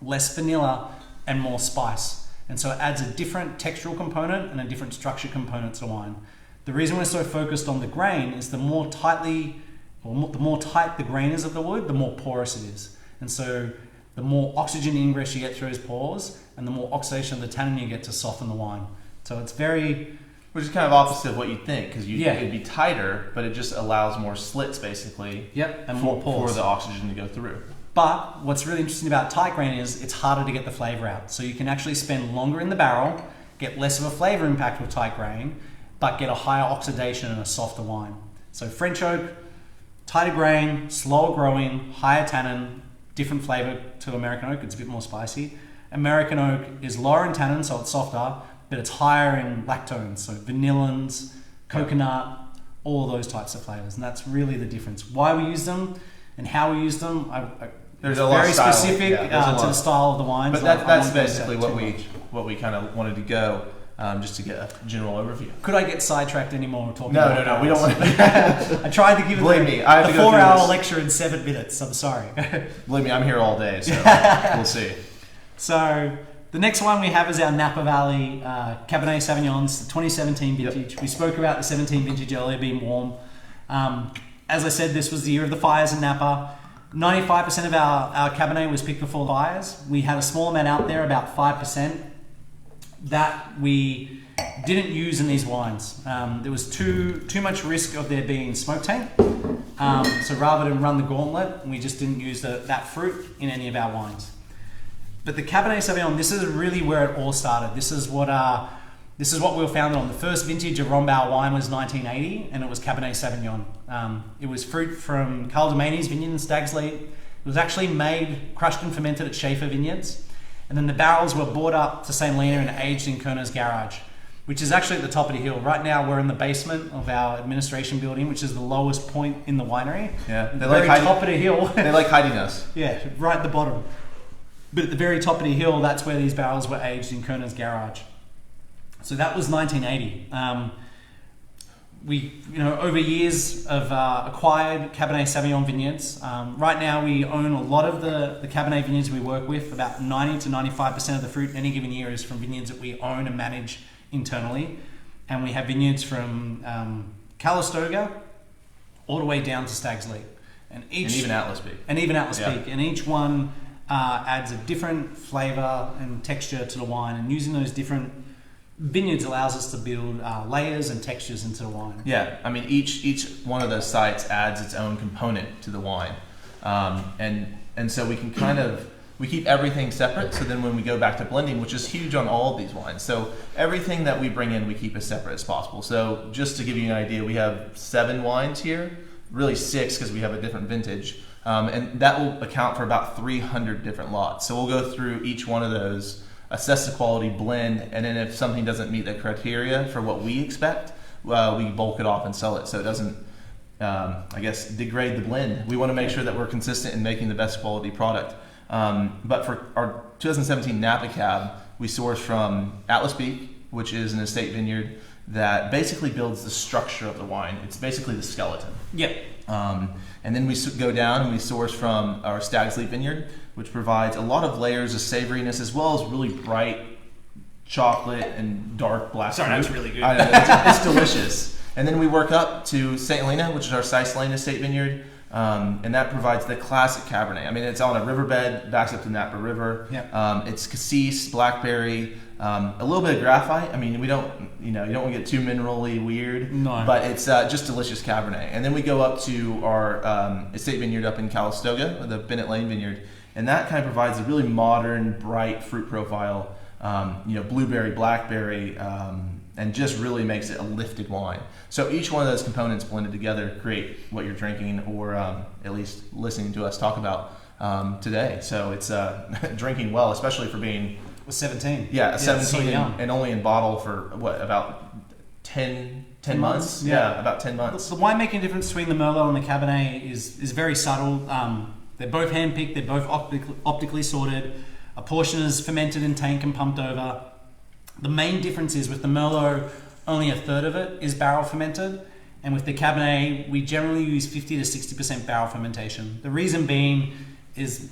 less vanilla, and more spice. And so it adds a different textural component and a different structure component to wine. The reason we're so focused on the grain is the more tight the grain is of the wood, the more porous it is. And so the more oxygen ingress you get through those pores and the more oxidation of the tannin you get to soften the wine. So it's very... Which is kind of opposite of what you'd think, because it'd be tighter, but it just allows more slits, basically, and more pores for the oxygen to go through. But what's really interesting about tight grain is it's harder to get the flavor out. So you can actually spend longer in the barrel, get less of a flavor impact with tight grain, but get a higher oxidation and a softer wine. So French oak, tighter grain, slower growing, higher tannin, different flavor to American oak. It's a bit more spicy. American oak is lower in tannin, so it's softer, but it's higher in lactones, so vanillins, coconut, all those types of flavors. And that's really the difference. Why we use them and how we use them, there's a lot very of style. specific to the style of the wines. But that's basically what we kind of wanted to go, just to get a general overview. Could I get sidetracked anymore talking No, about we don't want to. I tried to give it a 4-hour lecture in 7 minutes. I'm sorry. Believe me, I'm here all day, so we'll see. So the next one we have is our Napa Valley Cabernet Sauvignons, the 2017 vintage. We spoke about the 17 vintage earlier being warm. As I said, this was the year of the fires in Napa. 95% of our Cabernet was picked before the fires. We had a small amount out there, about 5%, that we didn't use in these wines. There was too much risk of there being smoke taint. So rather than run the gauntlet, we just didn't use that fruit in any of our wines. But the Cabernet Sauvignon, this is really where it all started. This This is what we were founded on. The first vintage of Rombauer wine was 1980, and it was Cabernet Sauvignon. It was fruit from Carl Domain's vineyard in Stags Leap. It was actually made, crushed and fermented at Schaefer Vineyards. And then the barrels were brought up to St. Helena and aged in Kerner's garage, which is actually at the top of the hill. Right now, we're in the basement of our administration building, which is the lowest point in the winery. Yeah, at the very top of the hill. They like hiding us. Yeah, right at the bottom. But at the very top of the hill, that's where these barrels were aged in Kerner's garage. So that was 1980. We, over years have acquired Cabernet Sauvignon vineyards. Right now, we own a lot of the Cabernet vineyards we work with. About 90 to 95% of the fruit in any given year is from vineyards that we own and manage internally. And we have vineyards from Calistoga all the way down to Stags Leap. And even Atlas Peak. Peak. And each one adds a different flavour and texture to the wine. And using those different vineyards allows us to build layers and textures into the wine. Yeah, I mean each one of those sites adds its own component to the wine, and so we can we keep everything separate. So then when we go back to blending, which is huge on all of these wines, so everything that we bring in we keep as separate as possible. So just to give you an idea, we have 7 wines here, really 6 because we have a different vintage, and that will account for about 300 different lots. So we'll go through each one of those, assess the quality, blend, and then if something doesn't meet the criteria for what we expect, we bulk it off and sell it so it doesn't, degrade the blend. We want to make sure that we're consistent in making the best quality product. But for our 2017 Napa Cab, we source from Atlas Peak, which is an estate vineyard that basically builds the structure of the wine. It's basically the skeleton. Yep. And then we go down and we source from our Stags Leap vineyard, which provides a lot of layers of savoriness as well as really bright chocolate and dark black fruit. That's really good. I know, it's delicious. And then we work up to St. Helena, which is our Sice Lane estate vineyard, and that provides the classic Cabernet. I mean, it's on a riverbed, backs up to Napa River. Yep. It's cassis, blackberry, a little bit of graphite. I mean, we don't, you don't want to get too minerally weird. No. But it's just delicious Cabernet. And then we go up to our estate vineyard up in Calistoga, the Bennett Lane Vineyard, and that kind of provides a really modern, bright fruit profile. Blueberry, blackberry, and just really makes it a lifted wine. So each one of those components blended together create what you're drinking, or at least listening to us talk about today. So it's drinking well, especially for being... Was 17. Yeah, 17 so young. and only in bottle for about 10 months? Yeah, about 10 months. The winemaking difference between the Merlot and the Cabernet is very subtle. They're both hand-picked, they're both optically sorted. A portion is fermented in tank and pumped over. The main difference is with the Merlot, only a third of it is barrel fermented. And with the Cabernet, we generally use 50 to 60% barrel fermentation. The reason being is,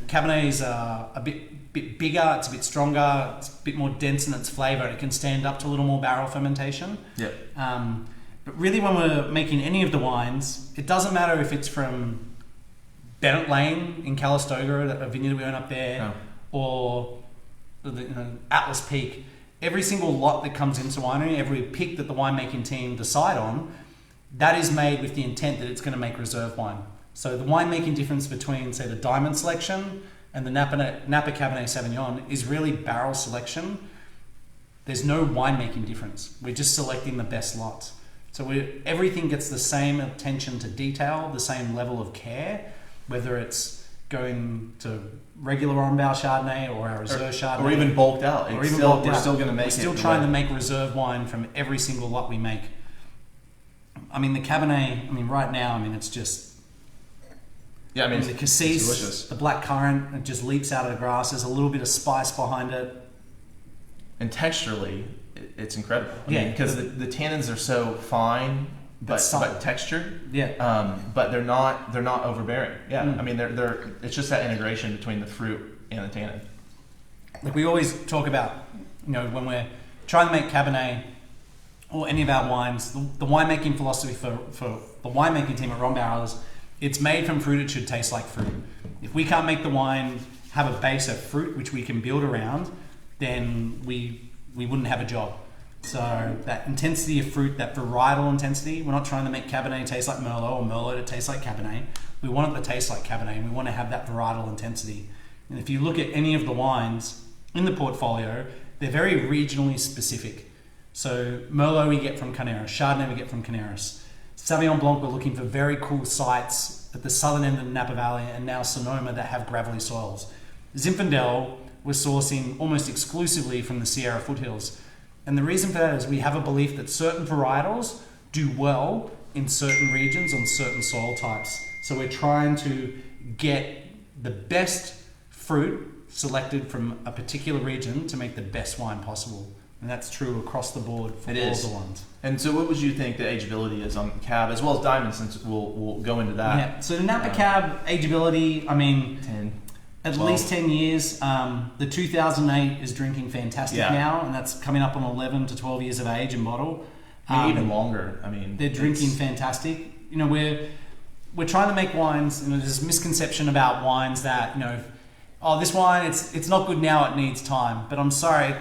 Cabernet is a bit bigger, it's a bit stronger, it's a bit more dense in its flavour. It can stand up to a little more barrel fermentation. Yeah. But really when we're making any of the wines, it doesn't matter if it's from Bennett Lane in Calistoga, a vineyard we own up there, or Atlas Peak. Every single lot that comes into winery, every pick that the winemaking team decide on, that is made with the intent that it's going to make reserve wine. So the winemaking difference between, say, the Diamond selection and the Napa Cabernet Sauvignon is really barrel selection. There's no winemaking difference. We're just selecting the best lots. So everything gets the same attention to detail, the same level of care, whether it's going to regular Rombauer Chardonnay or our reserve Chardonnay. Or even bulked out. We're still going to make it. We're still trying to make reserve wine from every single lot we make. I mean, the Cabernet, right now, it's just... Yeah, the cassis, the black currant, it just leaps out of the grass. There's a little bit of spice behind it. And texturally, it's incredible. Because the tannins are so fine, but textured. Yeah. But they're not overbearing. Yeah. They're it's just that integration between the fruit and the tannin. Like we always talk about, when we're trying to make Cabernet or any of our wines, the winemaking philosophy for the winemaking team at Rombauer is it's made from fruit, it should taste like fruit. If we can't make the wine have a base of fruit which we can build around, then we wouldn't have a job. So that intensity of fruit, that varietal intensity, we're not trying to make Cabernet taste like Merlot or Merlot to taste like Cabernet. We want it to taste like Cabernet, and we want to have that varietal intensity. And if you look at any of the wines in the portfolio, they're very regionally specific. So Merlot we get from Carneros, Chardonnay we get from Carneros. Sauvignon Blanc, we're looking for very cool sites at the southern end of the Napa Valley and now Sonoma that have gravelly soils. Zinfandel, we're sourcing almost exclusively from the Sierra foothills. And the reason for that is we have a belief that certain varietals do well in certain regions on certain soil types. So we're trying to get the best fruit selected from a particular region to make the best wine possible. And that's true across the board for all the wines. And so what would you think the ageability is on Cab, as well as Diamond, since we'll go into that? Yeah, so the Napa Cab ageability, I mean, 10, at 12. least 10 years. The 2008 is drinking fantastic now, and that's coming up on 11 to 12 years of age in bottle. I mean, even longer. I mean, they're drinking fantastic. You know, we're trying to make wines. You know, there's this misconception about wines that, you know, oh, this wine, it's not good now, it needs time. But I'm sorry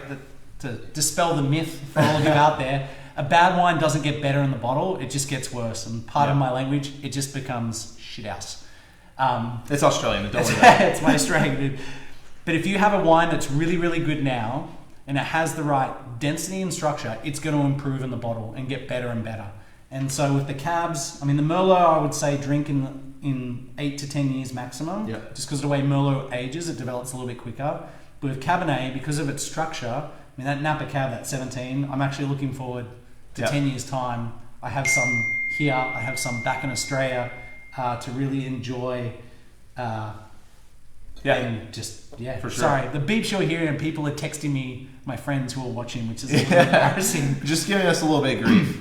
to dispel the myth for all of you out there. A bad wine doesn't get better in the bottle, it just gets worse. And pardon my language, it just becomes shit house. It's Australian, don't worry about it. It's my Australian dude. But if you have a wine that's really, really good now, and it has the right density and structure, it's going to improve in the bottle and get better and better. And so with the Cabs, I mean, the Merlot, I would say drink in 8 to 10 years maximum. Yeah. Just because of the way Merlot ages, it develops a little bit quicker. But with Cabernet, because of its structure, I mean, that Napa Cab, that 17, I'm actually looking forward to 10 years' time. I have some here, I have some back in Australia to really enjoy. And just, for sure. Sorry, the beeps you're hearing, and people are texting me, my friends who are watching, which is a little embarrassing. Just giving us a little bit of grief.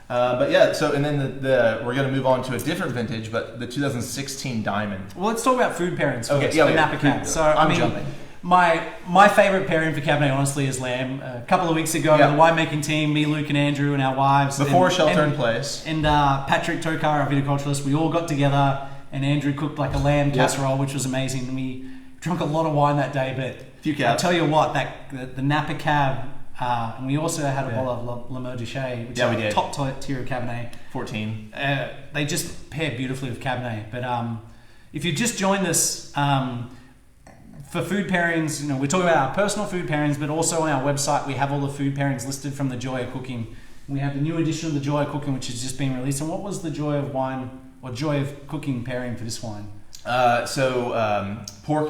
But yeah, so and then we're going to move on to a different vintage, but the 2016 Diamond. Well, let's talk about food pairings first. Okay, yeah, Napa Cab. So I'm jumping. My favorite pairing for Cabernet, honestly, is lamb. A couple of weeks ago, the winemaking team, me, Luke, and Andrew, and our wives, before Shelter in Place, and Patrick Tokar, our viticulturalist, we all got together, and Andrew cooked like a lamb casserole, which was amazing. And we drank a lot of wine that day, but I'll tell you what, the Napa Cab. And we also had a bottle of Le Merduchet, which is top tier of Cabernet. 14. They just pair beautifully with Cabernet. But if you just joined us for food pairings, you know, we're talking about our personal food pairings, but also on our website we have all the food pairings listed from the Joy of Cooking. We have the new edition of the Joy of Cooking, which has just been released. And what was the Joy of Wine or Joy of Cooking pairing for this wine? Pork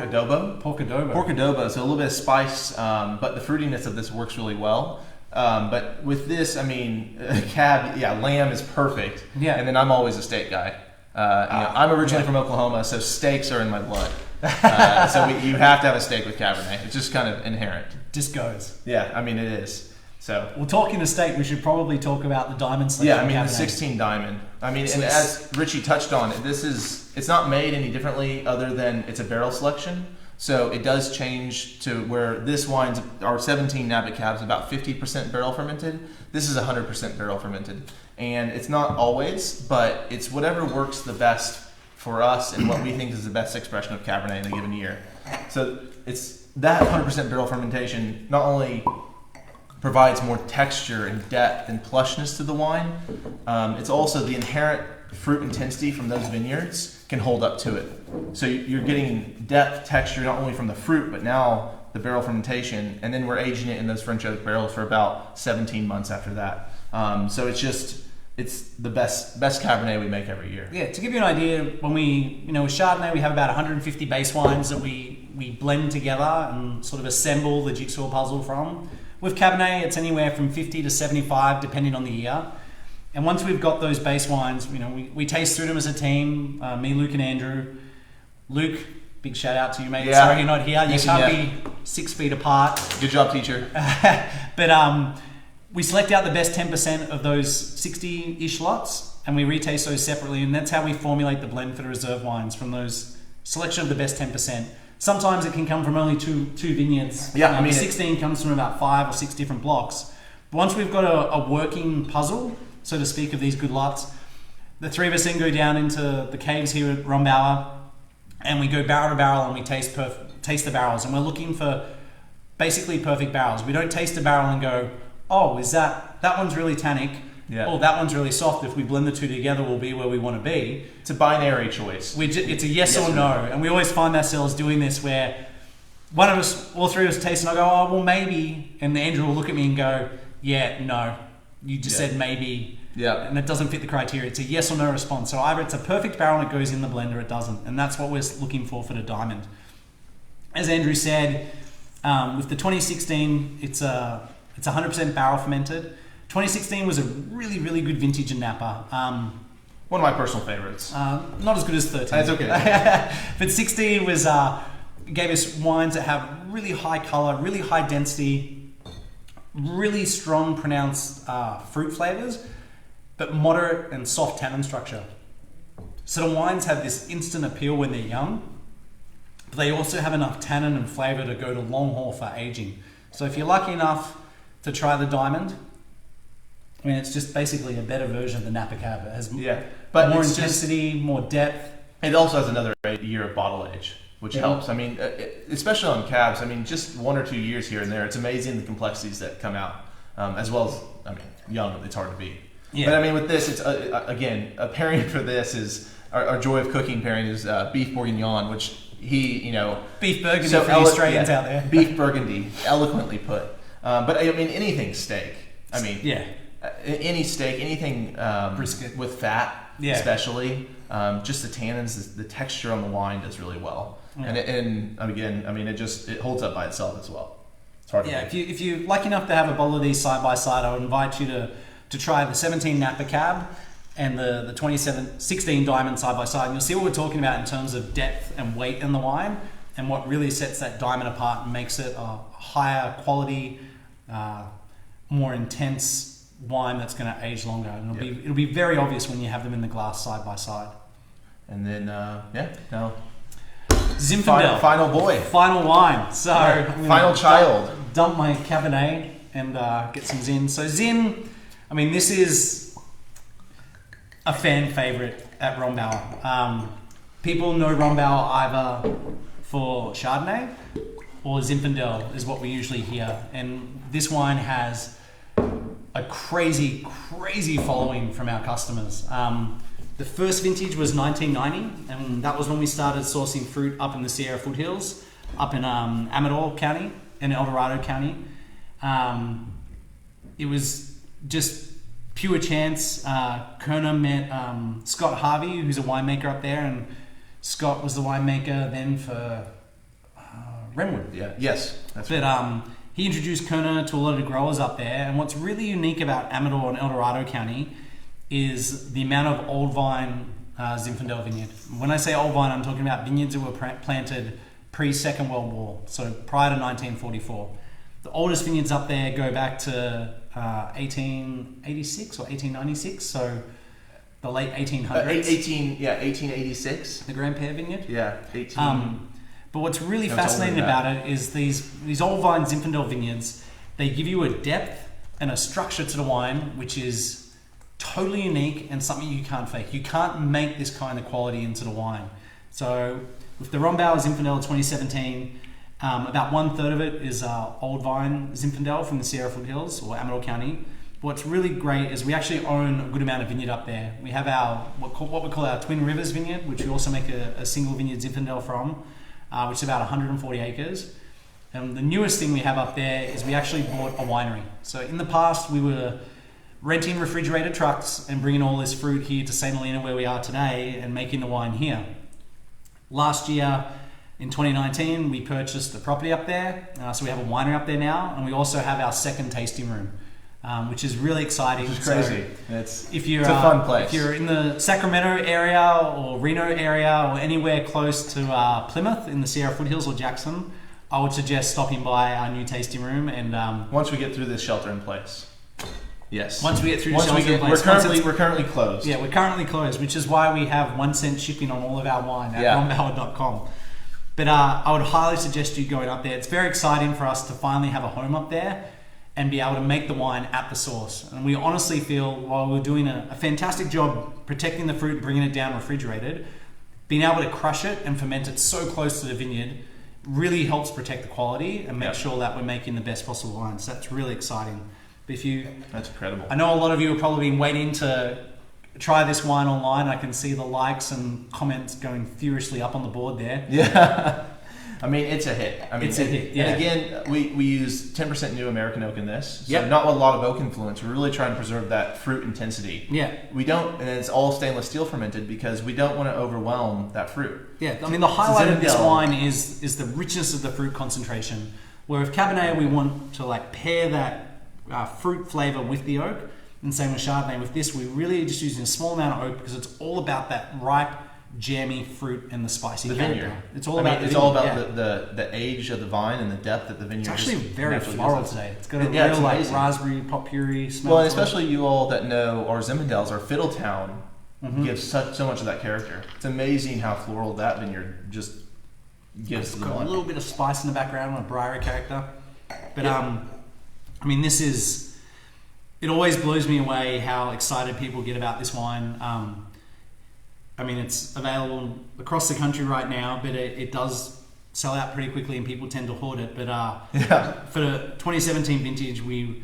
adobo. Pork adobo. Pork adobo. So a little bit of spice, but the fruitiness of this works really well. But with this, I mean, Cab, lamb is perfect. Yeah. And then I'm always a steak guy. You know, I'm originally from Oklahoma, so steaks are in my blood. So you have to have a steak with Cabernet. It's just kind of inherent. Just goes. Yeah, I mean it is. So, well, talking to steak, we should probably talk about the Diamond selection. Yeah, I mean the 16 Diamond. I mean, and as Richie touched on, it's not made any differently other than it's a barrel selection. So it does change to where this wine's, our 17 Napa Cabs, about 50% barrel fermented. This is 100% barrel fermented, and it's not always, but it's whatever works the best for us and what we think is the best expression of Cabernet in a given year. So it's that 100% barrel fermentation not only provides more texture and depth and plushness to the wine, it's also the inherent fruit intensity from those vineyards can hold up to it. So you're getting depth, texture, not only from the fruit, but now the barrel fermentation, and then we're aging it in those French oak barrels for about 17 months after that. So it's the best Cabernet we make every year. Yeah, to give you an idea, when with Chardonnay, we have about 150 base wines that we blend together and sort of assemble the jigsaw puzzle from. With Cabernet, it's anywhere from 50 to 75, depending on the year. And once we've got those base wines, we taste through them as a team, me, Luke, and Andrew. Luke, big shout out to you, mate. Sorry you're not here. You can't be 6 feet apart. Good job, teacher. But we select out the best 10% of those 60-ish lots, and we retaste those separately, and that's how we formulate the blend for the reserve wines from those selection of the best 10%. Sometimes it can come from only two vineyards. Yeah, I mean, 16 comes from about 5 or 6 different blocks. But once we've got a working puzzle, so to speak, of these good lots, the three of us then go down into the caves here at Rombauer, and we go barrel to barrel and we taste the barrels, and we're looking for basically perfect barrels. We don't taste a barrel and go, oh, is that one's really tannic? Yeah. Oh, that one's really soft. If we blend the two together, we'll be where we want to be. It's a binary choice. It's a yes or no. And we always find ourselves doing this where one of us, all three of us taste and I go, oh, well, maybe. And Andrew will look at me and go, yeah, no. You just said maybe. Yeah. And it doesn't fit the criteria. It's a yes or no response. So either it's a perfect barrel and it goes in the blender, or it doesn't. And that's what we're looking for the diamond. As Andrew said, with the 2016, it's 100% barrel fermented. 2016 was a really, really good vintage in Napa. One of my personal favorites. Not as good as 13. That's okay. But 16 was gave us wines that have really high color, really high density, really strong pronounced fruit flavors, but moderate and soft tannin structure. So the wines have this instant appeal when they're young, but they also have enough tannin and flavor to go to long haul for aging. So if you're lucky enough to try the diamond, I mean, it's just basically a better version of the Napa Cab. It has but more it's intensity, more depth. It also has another year of bottle age, which helps. I mean, especially on cabs. I mean, just 1 or 2 years here and there. It's amazing the complexities that come out, as well as, I mean, young. It's hard to beat. Yeah. But I mean, with this, it's again, a pairing for this is our joy of cooking pairing is beef bourguignon, which beef burgundy for the Australians out there. Beef burgundy, eloquently put. But I mean, anything steak. I mean, any steak, anything brisket with fat, especially. Just the tannins, the texture on the wine does really well, and again, I mean, it holds up by itself as well. It's hard to make. If you're lucky enough to have a bottle of these side by side, I would invite you to try the 17 Napa Cab and the 16 Diamond side by side, and you'll see what we're talking about in terms of depth and weight in the wine, and what really sets that Diamond apart and makes it a higher quality, more intense wine that's going to age longer, and it'll be very obvious when you have them in the glass side by side. And then now Zinfandel, final boy, final wine. So final child. Dump my Cabernet and get some Zin. So Zin, I mean, this is a fan favorite at Rombauer. People know Rombauer either for Chardonnay or Zinfandel is what we usually hear, and this wine has a crazy following from our customers. The first vintage was 1990, and that was when we started sourcing fruit up in the Sierra foothills, up in Amador County and El Dorado County. It was just pure chance. Kerner met Scott Harvey, who's a winemaker up there, and Scott was the winemaker then for Renwood. Yeah. Yes. That's right. He introduced Kerner to a lot of the growers up there, and what's really unique about Amador and El Dorado County is the amount of old vine Zinfandel vineyard. When I say old vine, I'm talking about vineyards that were planted pre-Second World War, so prior to 1944. The oldest vineyards up there go back to 1886 or 1896, so the late 1800s. 1886. The Grand Pere vineyard. Yeah, 18. But what's really fascinating about it is these old vine Zinfandel vineyards, they give you a depth and a structure to the wine, which is totally unique and something you can't fake. You can't make this kind of quality into the wine. So with the Rombauer Zinfandel 2017, about 1/3 of it is old vine Zinfandel from the Sierra foothills or Amador County. What's really great is we actually own a good amount of vineyard up there. We have our what we call our Twin Rivers vineyard, which we also make a single vineyard Zinfandel from, which is about 140 acres. And the newest thing we have up there is we actually bought a winery. So in the past, we were renting refrigerated trucks and bringing all this fruit here to St. Helena where we are today and making the wine here. Last year, in 2019, we purchased the property up there. So we have a winery up there now, and we also have our second tasting room, which is really exciting. Which is crazy. So it's a fun place. If you're in the Sacramento area or Reno area or anywhere close to Plymouth in the Sierra foothills or Jackson, I would suggest stopping by our new tasting room. And once we get through this shelter in place. Yes. Once we get through the shelter in place. We're currently closed. Yeah, we're currently closed, which is why we have 1 cent shipping on all of our wine at rombauer.com. But I would highly suggest you going up there. It's very exciting for us to finally have a home up there and be able to make the wine at the source. And we honestly feel, while we're doing a fantastic job protecting the fruit, bringing it down refrigerated, being able to crush it and ferment it so close to the vineyard really helps protect the quality and make sure that we're making the best possible wine. So that's really exciting. But that's incredible. I know a lot of you have probably been waiting to try this wine online. I can see the likes and comments going furiously up on the board there. Yeah. I mean, it's a hit. I mean, It's a hit, yeah. And again, we use 10% new American oak in this. So Yep. not a lot of oak influence. We're really trying to preserve that fruit intensity. Yeah. We don't, and it's all stainless steel fermented because we don't want to overwhelm that fruit. Yeah, I mean the highlight of this Zinfandel. wine is the richness of the fruit concentration. Where with Cabernet we want to like pair that fruit flavor with the oak, and same with Chardonnay. With this, we really are just using a small amount of oak because it's all about that ripe, jammy fruit and the spicy The character. vineyard. It's all about. It's the all vineyard, about yeah. the age of the vine and the depth that the vineyard. It's actually just very naturally floral gives us. today. It's got a Yeah, real it's like amazing. raspberry potpourri smell. Well, and to it. especially you all that know our Zinfandels, our Fiddletown gives so much of that character. It's amazing how floral that vineyard just gives It's to the got a wine. little bit of spice in the background and a briary character. But I mean, this is. It always blows me away how excited people get about this wine. I mean, it's available across the country right now, but it does sell out pretty quickly, and people tend to hoard it. But for the 2017 vintage, we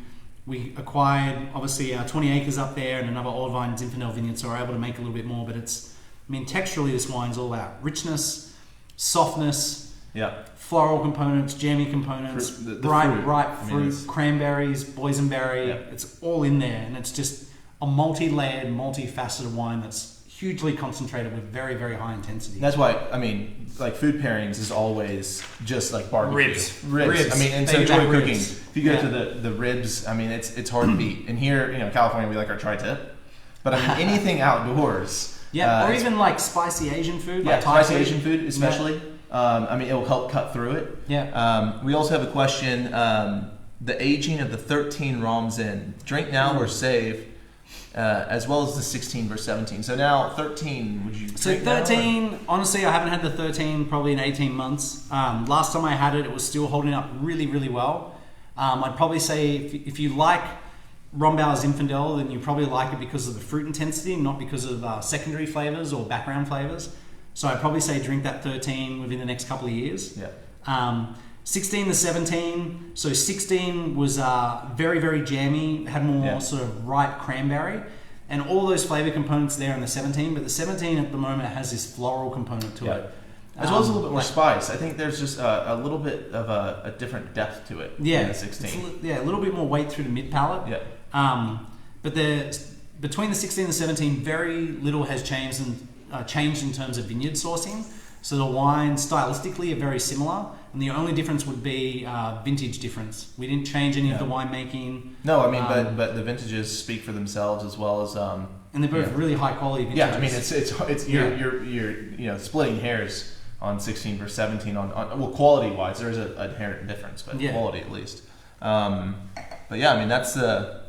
acquired obviously 20 acres up there and another old vine Zinfandel vineyard, so we're able to make a little bit more. But texturally, this wine's all about richness, softness, Yeah. floral components, jammy components, Fruit, the bright, fruit. ripe I mean, fruit, it's- cranberries, boysenberry. Yeah. It's all in there, and it's just a multi-layered, multifaceted wine that's hugely concentrated with very, very high intensity. That's why, I mean, like food pairings is always just like barbecue. Ribs. I mean, and so Baby joy back of cooking. ribs. If you go Yeah. to the ribs, I mean, it's hard to beat. And here, California, we like our tri-tip. But I mean, anything outdoors. Yeah, or it's- even like spicy Asian food, yeah, like Thai spicy Asian food especially. I mean, it will help cut through it. Yeah. We also have a question. The aging of the 13 ROMs in. Drink now or save, as well as the 16 versus 17. So now 13, would you So drink now, or- 13, honestly, I haven't had the 13 probably in 18 months. Last time I had it, it was still holding up really, really well. I'd probably say if you like Rombauer Zinfandel, then you probably like it because of the fruit intensity, not because of secondary flavors or background flavors. So I'd probably say drink that 13 within the next couple of years. Yeah. 16 to 17. So 16 was very, very jammy, had more sort of ripe cranberry, and all those flavor components there in the 17. But the 17 at the moment has this floral component to it. As well as a little bit more spice. I think there's just a little bit of a different depth to it. Yeah, than the 16. a little bit more weight through the mid palate. Yeah. But between the 16 and the 17, very little has changed in terms of vineyard sourcing. So the wines stylistically are very similar, and the only difference would be vintage difference. We didn't change any of the winemaking. No, I mean, but the vintages speak for themselves as well as. And they're both really high quality vintages. Yeah, I mean, it's you're splitting hairs on 16 versus 17 on well, quality wise there's an inherent difference, but quality at least. But yeah, I mean that's the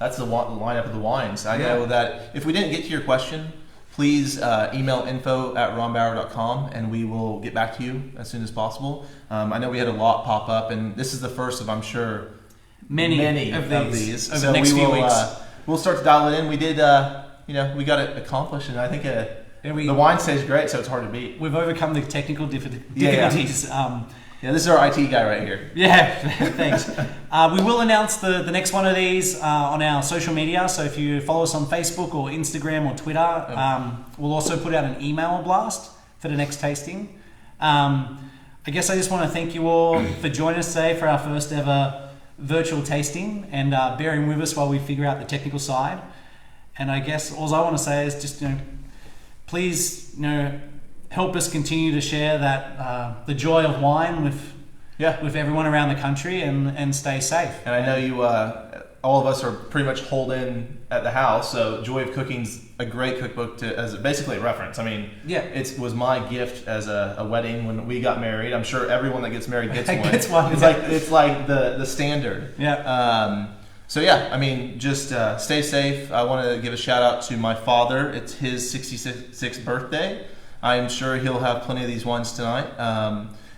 lineup of the wines. I know that if we didn't get to your question, please email info@rombauer.com and we will get back to you as soon as possible. I know we had a lot pop up, and this is the first of, I'm sure, many of these over so the next few weeks. We'll start to dial it in. We did, we got it accomplished, and I think the wine stays great, so it's hard to beat. We've overcome the technical difficulties. Yeah, this is our IT guy right here. Yeah, thanks. We will announce the next one of these on our social media. So if you follow us on Facebook or Instagram or Twitter, we'll also put out an email blast for the next tasting. I guess I just want to thank you all for joining us today for our first ever virtual tasting and bearing with us while we figure out the technical side. And I guess all I want to say is just, please, help us continue to share that the joy of wine with everyone around the country and stay safe. And I know you, all of us are pretty much holed in at the house, so Joy of Cooking's a great cookbook as basically a reference. I mean, it was my gift as a wedding when we got married. I'm sure everyone that gets married gets one. It's like the standard. Yeah. So yeah, I mean, just stay safe. I want to give a shout out to my father. It's his 66th birthday. I'm sure he'll have plenty of these wines tonight.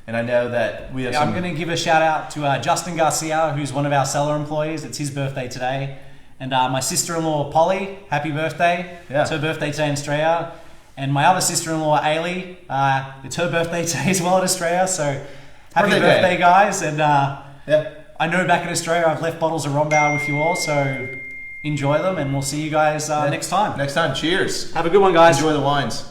And I know that we have I'm going to give a shout out to Justin Garcia, who's one of our cellar employees. It's his birthday today. And my sister-in-law, Polly, happy birthday. Yeah. It's her birthday today in Australia. And my other sister-in-law, Ailey, it's her birthday today as well in Australia. So happy birthday guys. And I know back in Australia I've left bottles of Rombauer with you all. So enjoy them, and we'll see you guys next time. Next time, cheers. Have a good one, guys. Enjoy the wines.